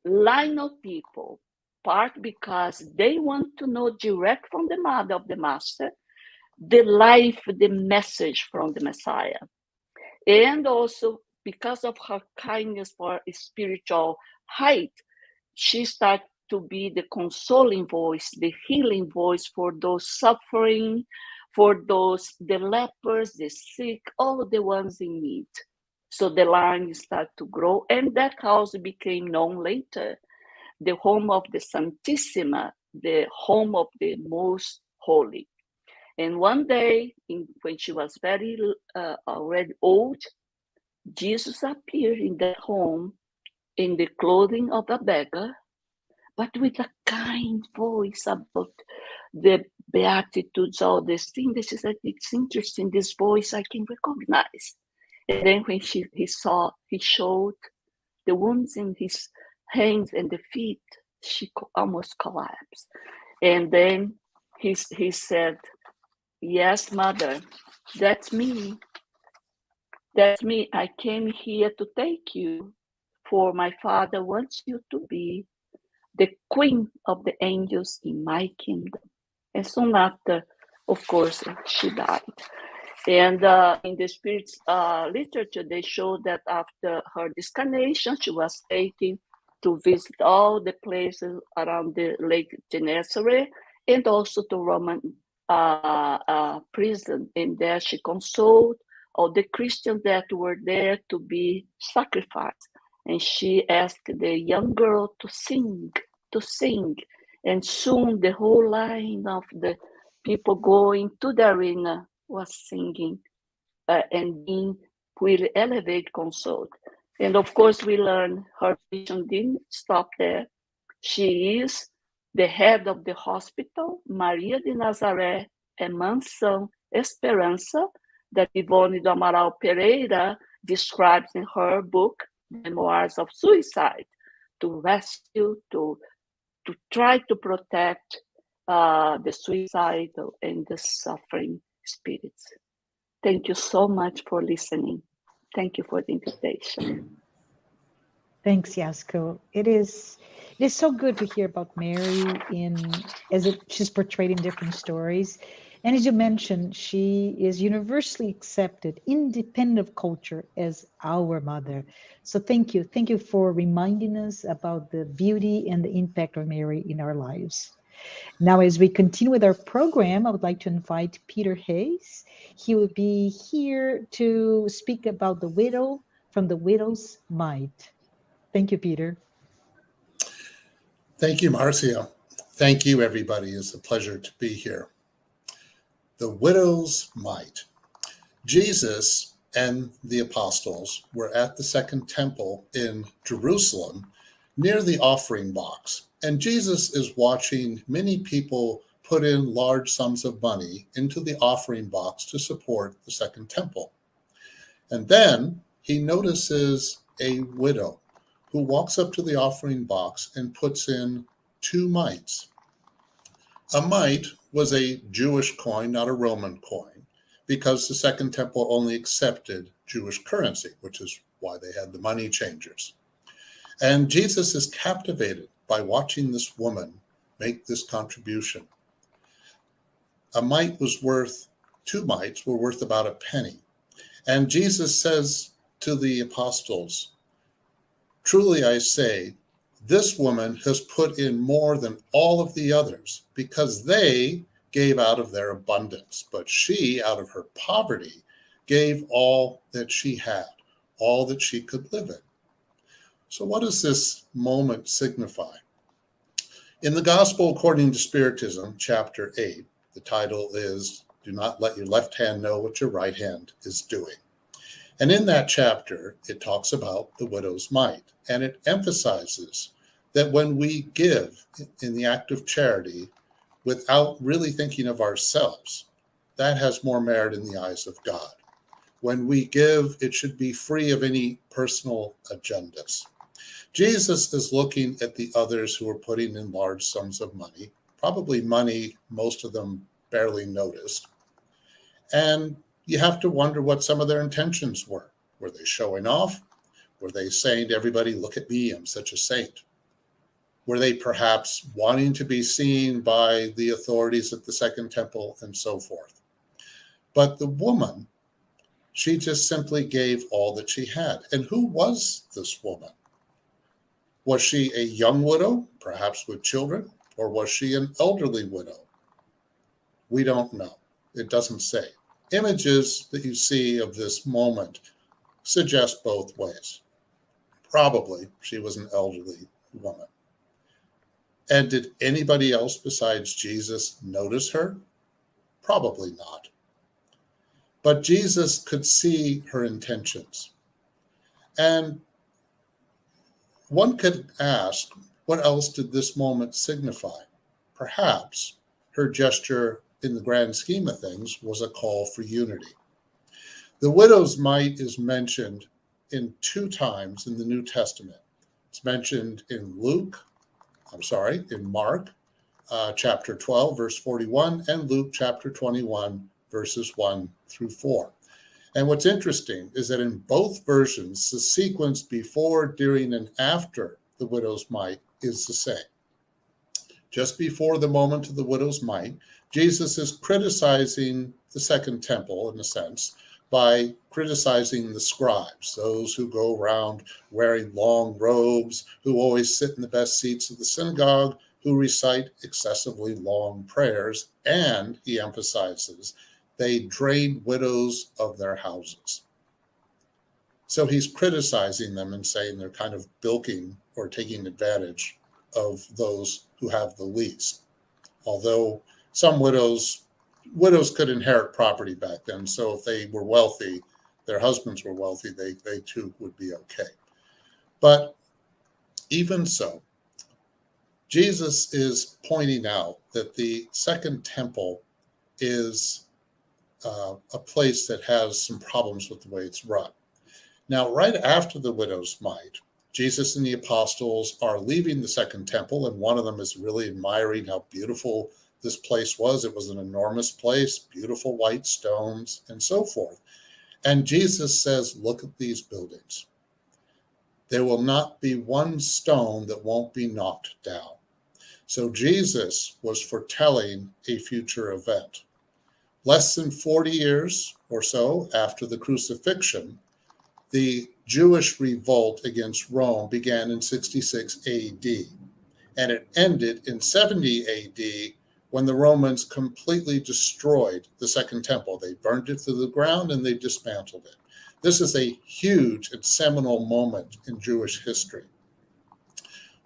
line of people, part because they want to know direct from the mother of the master the life, the message from the Messiah. And also because of her kindness for spiritual height, she started to be the consoling voice, the healing voice for those suffering, for the lepers, the sick, all the ones in need. So the line started to grow, and that house became known later, the home of the Santissima, the home of the Most Holy. And one day, when she was very already old, Jesus appeared in that home in the clothing of a beggar, but with a kind voice about the Beatitudes, all these things. She said, it's interesting, this voice I can recognize. And then when he showed the wounds in his hands and the feet, she almost collapsed. And then he said, yes, mother, that's me. That's me. I came here to take you, for my Father wants you to be the queen of the angels in my kingdom. And soon after, of course, she died. And in the Spirit's literature, they show that after her discarnation, she was taken to visit all the places around the Lake Gennesaret and also to Roman prison. And there she consoled all the Christians that were there to be sacrificed. And she asked the young girl to sing. And soon the whole line of the people going to the arena was singing and being really elevated, consoled. And of course, we learn her mission didn't stop there. She is the head of the hospital, Maria de Nazaré and Mansão Esperança, that Ivone do Amaral Pereira describes in her book, Memoirs of Suicide. to rescue, to try to protect the suicidal and the suffering spirits. Thank you so much for listening. Thank you for the invitation. Thanks, Yasko. It is so good to hear about Mary she's portrayed in different stories. And as you mentioned, she is universally accepted, independent of culture, as our mother. So thank you. Thank you for reminding us about the beauty and the impact of Mary in our lives. Now, as we continue with our program, I would like to invite Peter Hayes. He will be here to speak about the widow from the widow's mite. Thank you, Peter. Thank you, Marcia. Thank you, everybody. It's a pleasure to be here. The widow's mite. Jesus and the apostles were at the Second Temple in Jerusalem near the offering box. And Jesus is watching many people put in large sums of money into the offering box to support the Second Temple. And then he notices a widow who walks up to the offering box and puts in 2 mites. A mite was a Jewish coin, not a Roman coin, because the Second Temple only accepted Jewish currency, which is why they had the money changers. And Jesus is captivated by watching this woman make this contribution. A mite was worth, 2 mites were worth about a penny. And Jesus says to the apostles, "Truly I say, this woman has put in more than all of the others, because they gave out of their abundance, but she, out of her poverty, gave all that she had, all that she could live in." So what does this moment signify? In the Gospel according to Spiritism, chapter 8, the title is, "Do Not Let Your Left Hand Know What Your Right Hand is Doing." And in that chapter, it talks about the widow's mite, and it emphasizes that when we give in the act of charity without really thinking of ourselves, that has more merit in the eyes of God. When we give, it should be free of any personal agendas. Jesus is looking at the others who are putting in large sums of money, probably money most of them barely noticed. And you have to wonder what some of their intentions were. Were they showing off? Were they saying to everybody, "Look at me, I'm such a saint"? Were they perhaps wanting to be seen by the authorities at the Second Temple and so forth? But the woman, she just simply gave all that she had. And who was this woman? Was she a young widow, perhaps with children, or was she an elderly widow? We don't know. It doesn't say. Images that you see of this moment suggest both ways. Probably she was an elderly woman. And did anybody else besides Jesus notice her? Probably not. But Jesus could see her intentions. And one could ask, what else did this moment signify? Perhaps her gesture in the grand scheme of things was a call for unity. The widow's mite is mentioned in 2 times in the New Testament. It's mentioned in Mark chapter 12, verse 41, and Luke chapter 21, verses 1 through 4. And what's interesting is that in both versions, the sequence before, during, and after the widow's mite is the same. Just before the moment of the widow's mite, Jesus is criticizing the Second Temple, in a sense, by criticizing the scribes, those who go around wearing long robes, who always sit in the best seats of the synagogue, who recite excessively long prayers, and, he emphasizes, they drain widows of their houses. So he's criticizing them and saying they're kind of bilking or taking advantage of those who have the least. Although some widows could inherit property back then, so if they were wealthy, their husbands were wealthy, they too would be okay. But even so, Jesus is pointing out that the Second Temple is a place that has some problems with the way it's run. Now, right after the widow's mite, Jesus and the apostles are leaving the second temple, and one of them is really admiring how beautiful this place was. It was an enormous place, beautiful white stones, and so forth. And Jesus says, look at these buildings. There will not be one stone that won't be knocked down. So Jesus was foretelling a future event. Less than 40 years or so after the crucifixion, the Jewish revolt against Rome began in 66 AD, and it ended in 70 AD when the Romans completely destroyed the Second Temple. They burned it to the ground and they dismantled it. This is a huge and seminal moment in Jewish history.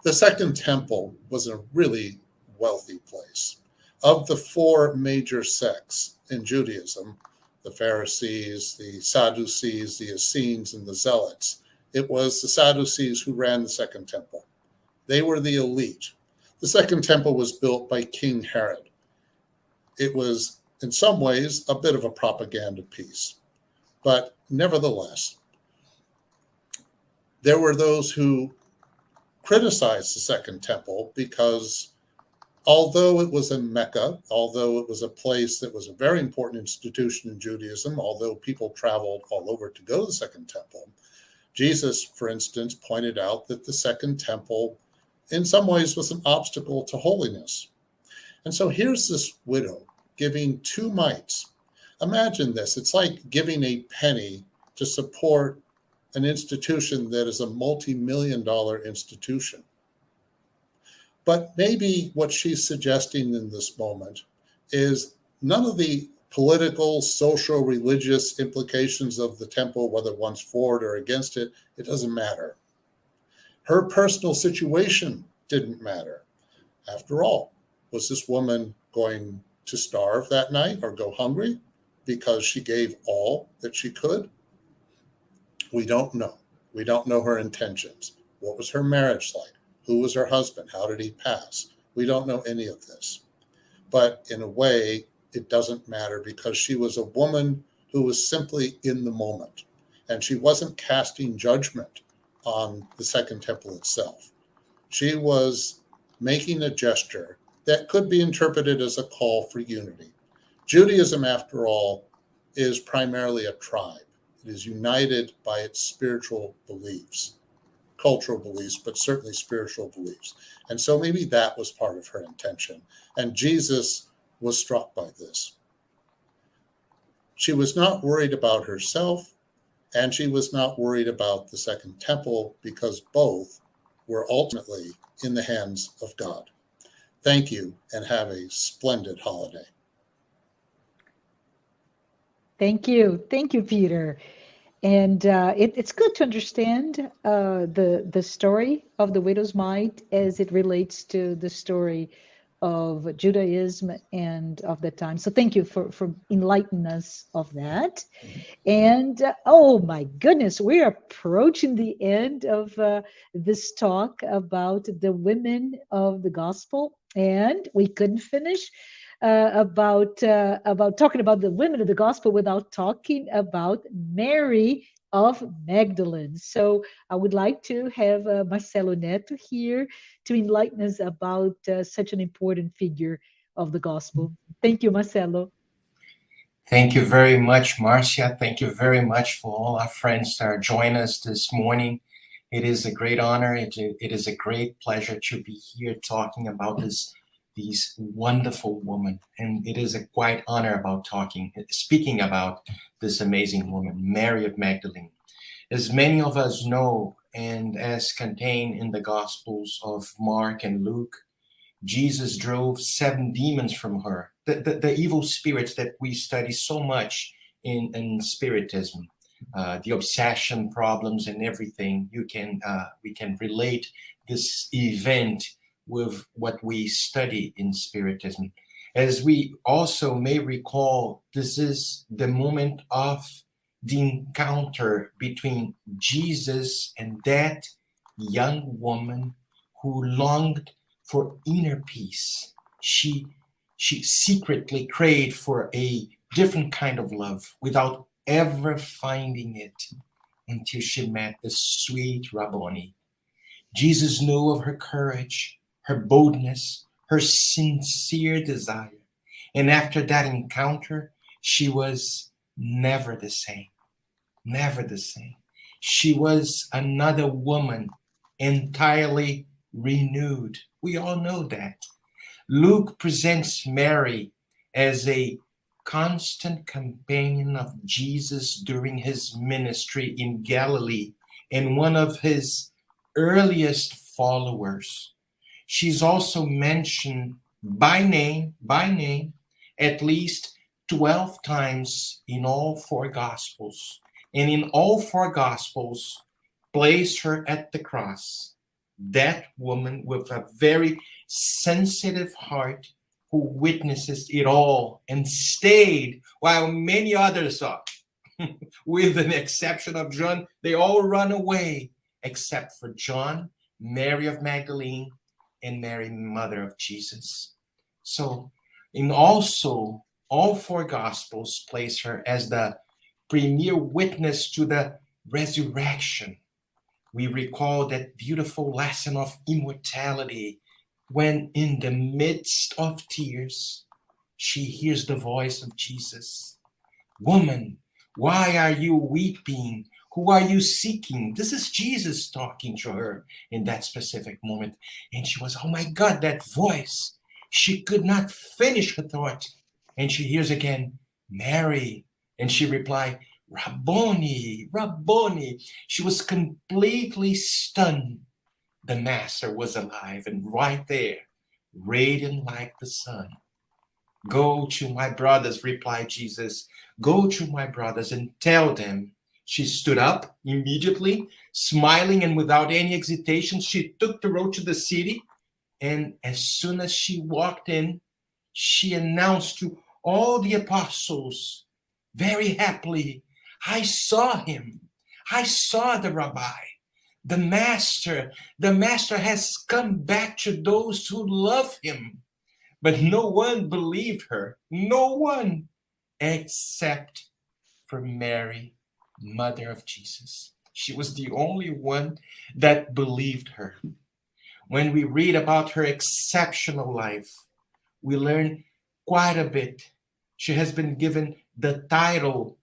The Second Temple was a really wealthy place. Of the four major sects in Judaism, the Pharisees, the Sadducees, the Essenes, and the Zealots, it was the Sadducees who ran the Second Temple. They were the elite. The Second Temple was built by King Herod. It was, in some ways, a bit of a propaganda piece. But nevertheless, there were those who criticized the Second Temple because although it was in Mecca, although it was a place that was a very important institution in Judaism, although people traveled all over to go to the Second Temple, Jesus, for instance, pointed out that the Second Temple in some ways was an obstacle to holiness. And so here's this widow giving 2 mites. Imagine this. It's like giving a penny to support an institution that is a multi-million-dollar institution. But maybe what she's suggesting in this moment is none of the political, social, religious implications of the temple, whether one's for it or against it, it doesn't matter. Her personal situation didn't matter. After all, was this woman going to starve that night or go hungry because she gave all that she could? We don't know. We don't know her intentions. What was her marriage like? Who was her husband? How did he pass? We don't know any of this. But in a way, it doesn't matter because she was a woman who was simply in the moment. And she wasn't casting judgment on the Second Temple itself. She was making a gesture that could be interpreted as a call for unity. Judaism, after all, is primarily a tribe. It is united by its spiritual beliefs. Cultural beliefs, but certainly spiritual beliefs. And so maybe that was part of her intention. And Jesus was struck by this. She was not worried about herself, and she was not worried about the Second Temple because both were ultimately in the hands of God. Thank you, and have a splendid holiday. Thank you. Thank you, Peter. And it's good to understand the story of the widow's mite as it relates to the story of Judaism and of the time. So thank you for enlightening us of that. And oh my goodness, we're approaching the end of this talk about the women of the gospel, and we couldn't finish about talking about the women of the gospel without talking about Mary of Magdalene. So I would like to have Marcelo Netto here to enlighten us about such an important figure of the gospel. Thank you, Marcelo. Thank you very much, Marcia. Thank you very much for all our friends that are joining us this morning. It is a great honor. It is a great pleasure to be here talking about these wonderful women. And it is a quite honor about speaking about this amazing woman, Mary of Magdalene. As many of us know, and as contained in the Gospels of Mark and Luke, Jesus drove 7 demons from her, the evil spirits that we study so much in Spiritism, the obsession problems and everything. We can relate this event with what we study in Spiritism. As we also may recall, this is the moment of the encounter between Jesus and that young woman who longed for inner peace. She secretly craved for a different kind of love without ever finding it until she met the sweet Rabboni, Jesus knew of her courage, her boldness, her sincere desire. And after that encounter, she was never the same. Never the same. She was another woman, entirely renewed. We all know that. Luke presents Mary as a constant companion of Jesus during his ministry in Galilee and one of his earliest followers. She's also mentioned by name, at least 12 times in all 4 Gospels. And in all 4 Gospels, place her at the cross. That woman with a very sensitive heart who witnesses it all and stayed while many others saw. With an exception of John, they all run away, except for John, Mary of Magdalene, and Mary, mother of Jesus. So, in also all 4 Gospels place her as the premier witness to the resurrection. We recall that beautiful lesson of immortality when in the midst of tears, she hears the voice of Jesus. Woman, why are you weeping? Who are you seeking? This is Jesus talking to her in that specific moment. And she was, oh my God, that voice. She could not finish her thought. And she hears again, Mary. And she replied, Rabboni, Rabboni. She was completely stunned. The Master was alive and right there, radiant like the sun. Go to my brothers, replied Jesus. Go to my brothers and tell them. She stood up immediately, smiling and without any hesitation. She took the road to the city. And as soon as she walked in, she announced to all the apostles, very happily, I saw him. I saw the rabbi. The master has come back to those who love him. But no one believed her. No one, except for Mary, mother of Jesus. She was the only one that believed her. When we read about her exceptional life, we learn quite a bit. She has been given the title,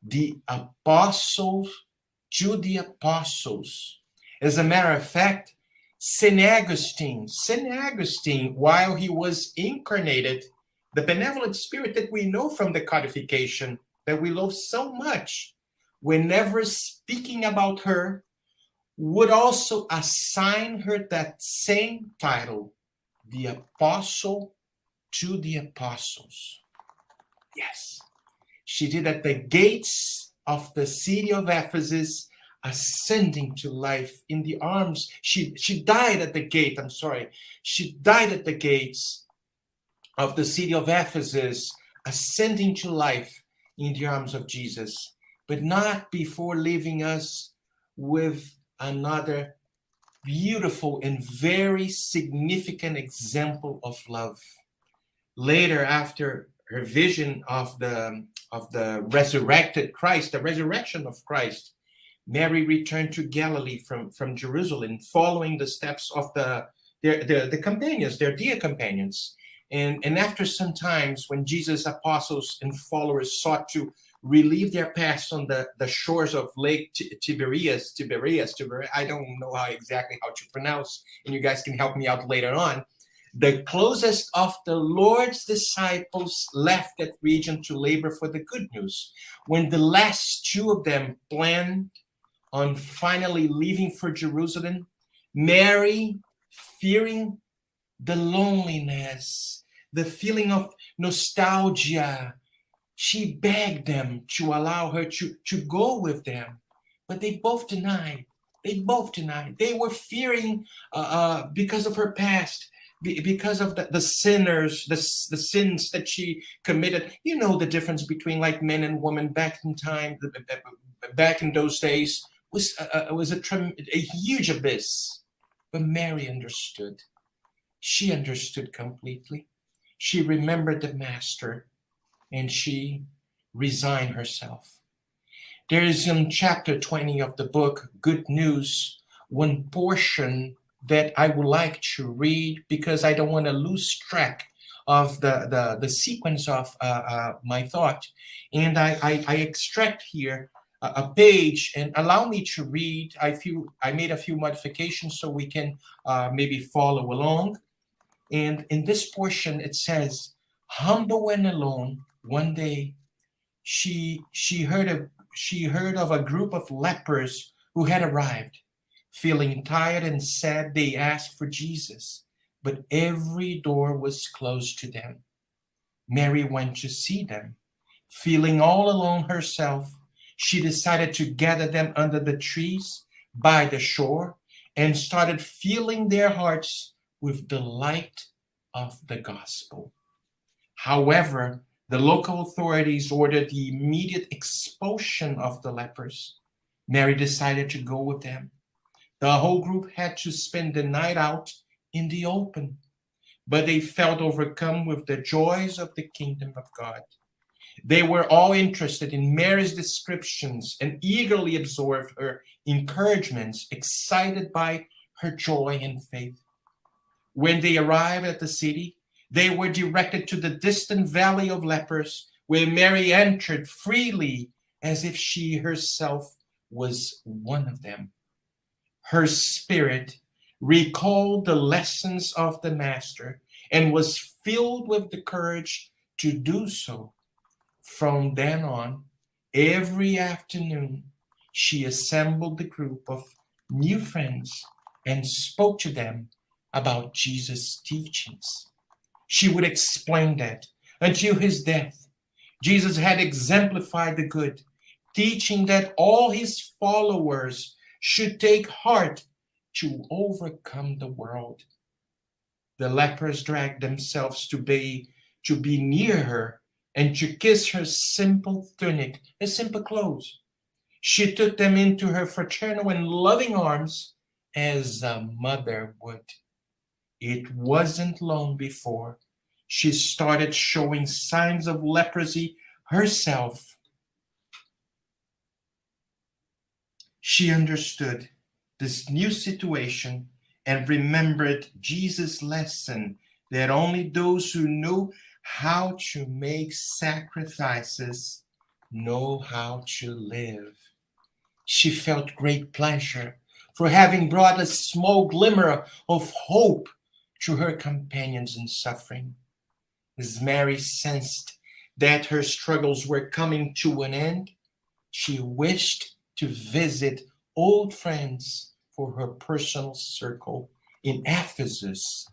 the Apostle to the Apostles. As a matter of fact, St. Augustine, while he was incarnated, the benevolent spirit that we know from the codification, that we love so much, whenever speaking about her, would also assign her that same title, the Apostle to the Apostles. Yes, she did at the gates of the city of Ephesus, ascending to life in the arms. She died at the gate, She died at the gates of the city of Ephesus, ascending to life in the arms of Jesus, but not before leaving us with another beautiful and very significant example of love. Later, after her vision of the resurrected Christ, the resurrection of Christ, Mary returned to Galilee from Jerusalem, following the steps of their companions, their dear companions. And after some times, when Jesus' apostles and followers sought to relieve their past on the shores of Lake Tiberias, I don't know exactly how to pronounce, and you guys can help me out later on. The closest of the Lord's disciples left that region to labor for the good news. When the last 2 of them planned on finally leaving for Jerusalem, Mary, fearing the loneliness, the feeling of nostalgia, she begged them to allow her to go with them. But they both denied. They were fearing because of her past, because of the sinners, the sins that she committed. You know the difference between like men and women back in time, back in those days was a huge abyss. But Mary understood. She understood completely. She remembered the Master, and she resigned herself. There is in chapter 20 of the book, Good News, one portion that I would like to read because I don't want to lose track of the sequence of my thought. And I extract here a page and allow me to read. I made a few modifications so we can maybe follow along. And in this portion, it says, humble and alone, one day she heard of a group of lepers who had arrived. Feeling tired and sad, they asked for Jesus, but every door was closed to them. Mary went to see them. Feeling all alone herself, she decided to gather them under the trees by the shore and started filling their hearts with the light of the gospel. However, the local authorities ordered the immediate expulsion of the lepers. Mary decided to go with them. The whole group had to spend the night out in the open, but they felt overcome with the joys of the kingdom of God. They were all interested in Mary's descriptions and eagerly absorbed her encouragements, excited by her joy and faith. When they arrived at the city, they were directed to the distant valley of lepers, where Mary entered freely as if she herself was one of them. Her spirit recalled the lessons of the Master and was filled with the courage to do so. From then on, every afternoon, she assembled the group of new friends and spoke to them about Jesus' teachings. She would explain that until his death, Jesus had exemplified the good, teaching that all his followers should take heart to overcome the world. The lepers dragged themselves to be near her and to kiss her simple tunic, her simple clothes. She took them into her fraternal and loving arms as a mother would. It wasn't long before she started showing signs of leprosy herself. She understood this new situation and remembered Jesus' lesson that only those who know how to make sacrifices know how to live. She felt great pleasure for having brought a small glimmer of hope to her companions in suffering. As Mary sensed that her struggles were coming to an end, she wished to visit old friends for her personal circle in Ephesus.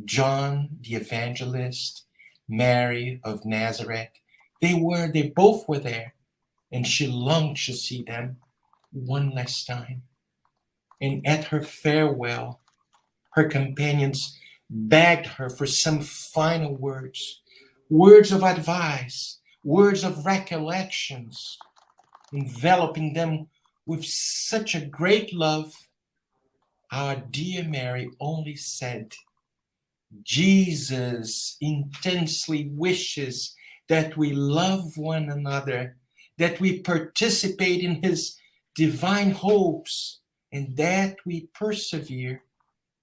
John the Evangelist, Mary of Nazareth, they both were there, and she longed to see them one last time. And at her farewell, her companions begged her for some final words of advice, words of recollections, enveloping them with such a great love. Our dear Mary only said, Jesus intensely wishes that we love one another, that we participate in his divine hopes, and that we persevere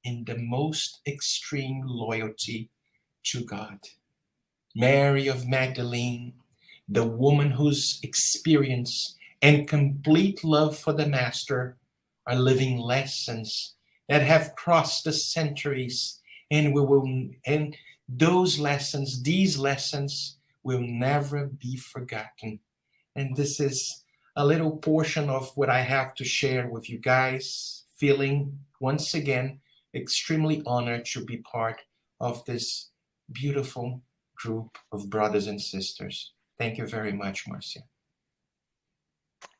in the most extreme loyalty to God. Mary of Magdalene, the woman whose experience and complete love for the Master are living lessons that have crossed the centuries, and these lessons will never be forgotten. And this is a little portion of what I have to share with you guys, feeling once again extremely honored to be part of this beautiful group of brothers and sisters. Thank you very much, Marcia.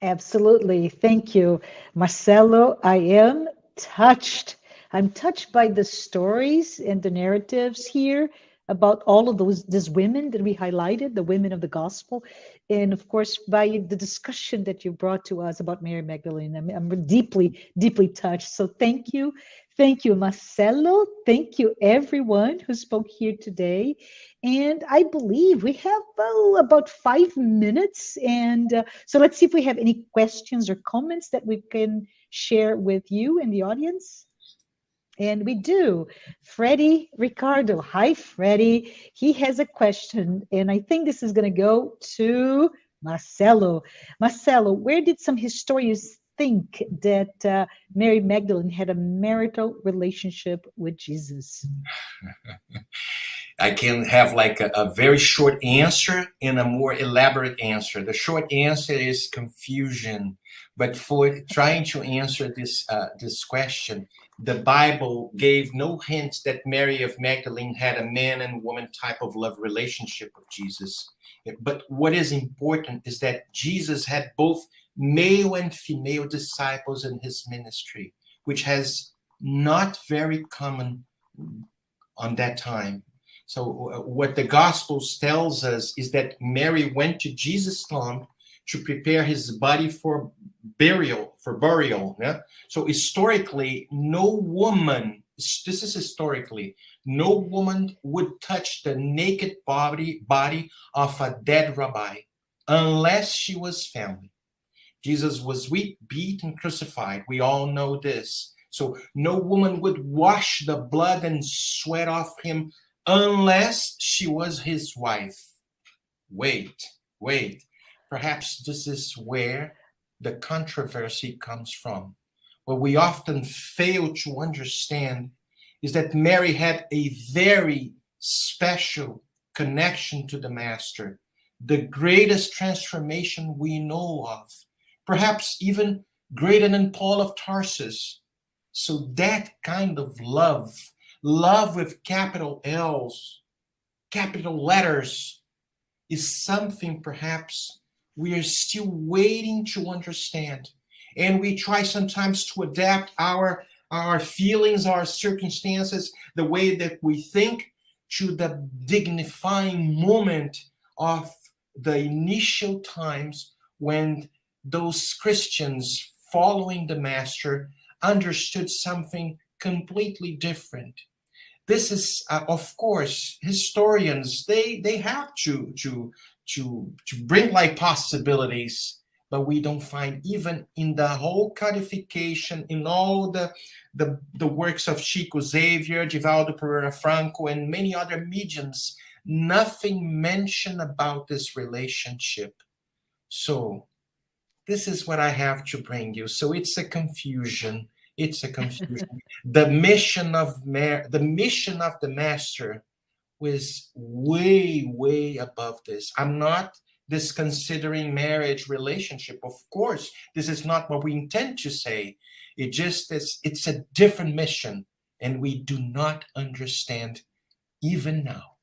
Absolutely. Thank you, Marcelo. I am touched. I'm touched by the stories and the narratives here about all of these women that we highlighted, the women of the gospel, and of course by the discussion that you brought to us about Mary Magdalene. I'm deeply, deeply touched. So thank you, Marcelo. Thank you, everyone who spoke here today. And I believe we have about 5 minutes, and so let's see if we have any questions or comments that we can share with you in the audience. And we do. Freddie Ricardo. Hi, Freddie. He has a question, and I think this is going to go to Marcelo. Marcelo, where did some historians think that Mary Magdalene had a marital relationship with Jesus? I can have like a very short answer and a more elaborate answer. The short answer is confusion. But for trying to answer this question, the Bible gave no hint that Mary of Magdalene had a man and woman type of love relationship with Jesus. But what is important is that Jesus had both male and female disciples in his ministry, which has not very common on that time. So what the Gospels tells us is that Mary went to Jesus' tomb to prepare his body for burial. Yeah? So historically, no woman, this is historically, no woman would touch the naked body of a dead rabbi unless she was family. Jesus was beat and crucified. We all know this. So no woman would wash the blood and sweat off him unless she was his wife. Wait. Perhaps this is where the controversy comes from. What we often fail to understand is that Mary had a very special connection to the Master, the greatest transformation we know of, perhaps even greater than Paul of Tarsus. So that kind of love with capital L's, capital letters, is something perhaps we are still waiting to understand. And we try sometimes to adapt our feelings, our circumstances, the way that we think, to the dignifying moment of the initial times when those Christians following the Master understood something completely different. This is, of course, historians, they have to bring like possibilities, but we don't find, even in the whole codification, in all the works of Chico Xavier, Divaldo Pereira Franco, and many other mediums, nothing mentioned about this relationship. So this is what I have to bring you. So it's a confusion. The mission of the Master was way above this. I'm not disconsidering marriage relationship. Of course, this is not what we intend to say. It just is, it's a different mission, and we do not understand even now.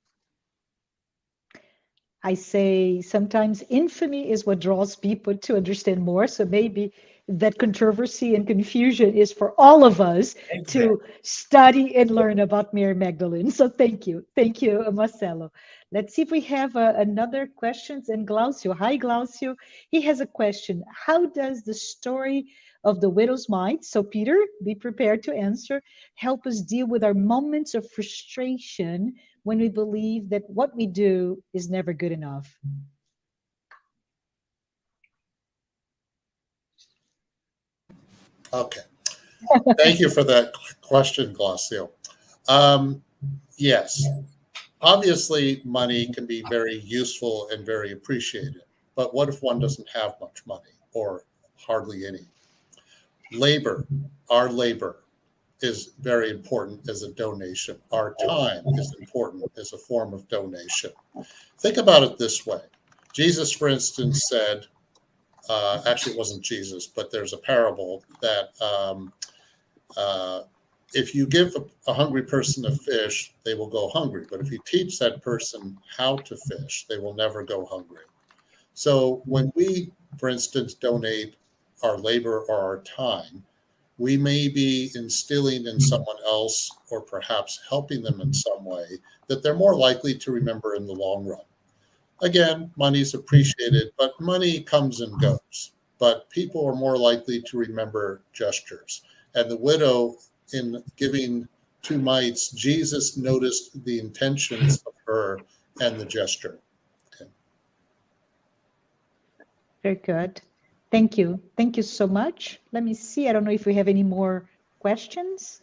I say sometimes infamy is what draws people to understand more. So maybe that controversy and confusion is for all of us to study and learn about Mary Magdalene. So thank you, Marcelo. Let's see if we have another questions. And Glaucio, hi Glaucio. He has a question. How does the story of the widow's mite, so Peter, be prepared to answer, help us deal with our moments of frustration when we believe that what we do is never good enough? Okay. Thank you for that question, Glaucio. Yes, obviously money can be very useful and very appreciated, but what if one doesn't have much money or hardly any? Our labor is very important as a donation. Our time is important as a form of donation. Think about it this way. Jesus, for instance, said, actually it wasn't Jesus, but there's a parable that if you give a hungry person a fish, they will go hungry. But if you teach that person how to fish, they will never go hungry. So when we, for instance, donate our labor or our time, we may be instilling in someone else, or perhaps helping them in some way, that they're more likely to remember in the long run. Again, money's appreciated, but money comes and goes. But people are more likely to remember gestures. And the widow, in giving 2 mites, Jesus noticed the intentions of her and the gesture. Okay. Very good. Thank you. Thank you so much. Let me see. I don't know if we have any more questions.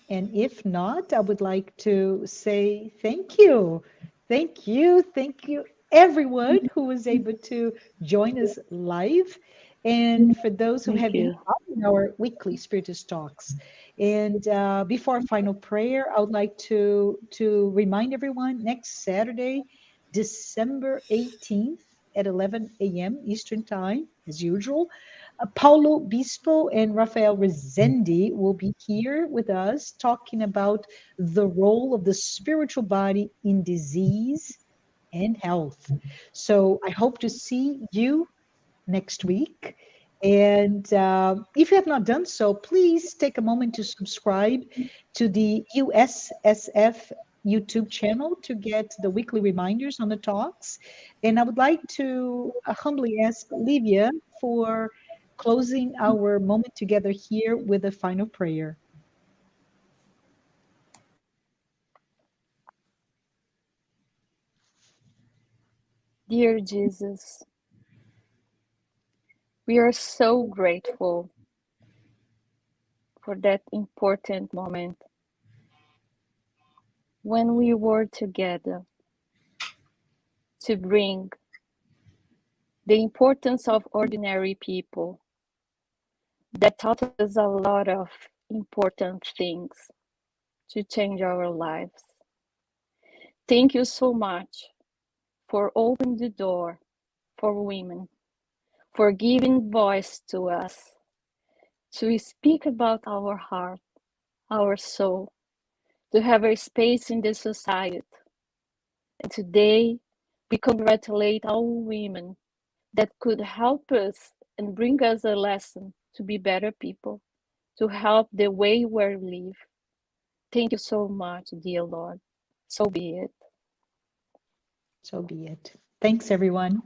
And if not, I would like to say thank you. Thank you. Thank you, everyone who was able to join us live. And for those who Thank have been you. in our weekly Spiritist Talks. And before our final prayer, I would like to remind everyone next Saturday, December 18th at 11 a.m. Eastern Time, as usual, Paulo Bispo and Rafael Rezende will be here with us talking about the role of the spiritual body in disease and health. So I hope to see you next week. And if you have not done so, please take a moment to subscribe to the USSF YouTube channel to get the weekly reminders on the talks. And I would like to humbly ask Livia for closing our moment together here with a final prayer. Dear Jesus, we are so grateful for that important moment when we were together to bring the importance of ordinary people that taught us a lot of important things to change our lives. Thank you so much for opening the door for women, for giving voice to us, to speak about our heart, our soul, to have a space in the society. And today, we congratulate all women that could help us and bring us a lesson to be better people, to help the way we live. Thank you so much, dear Lord. So be it. So be it. Thanks, everyone.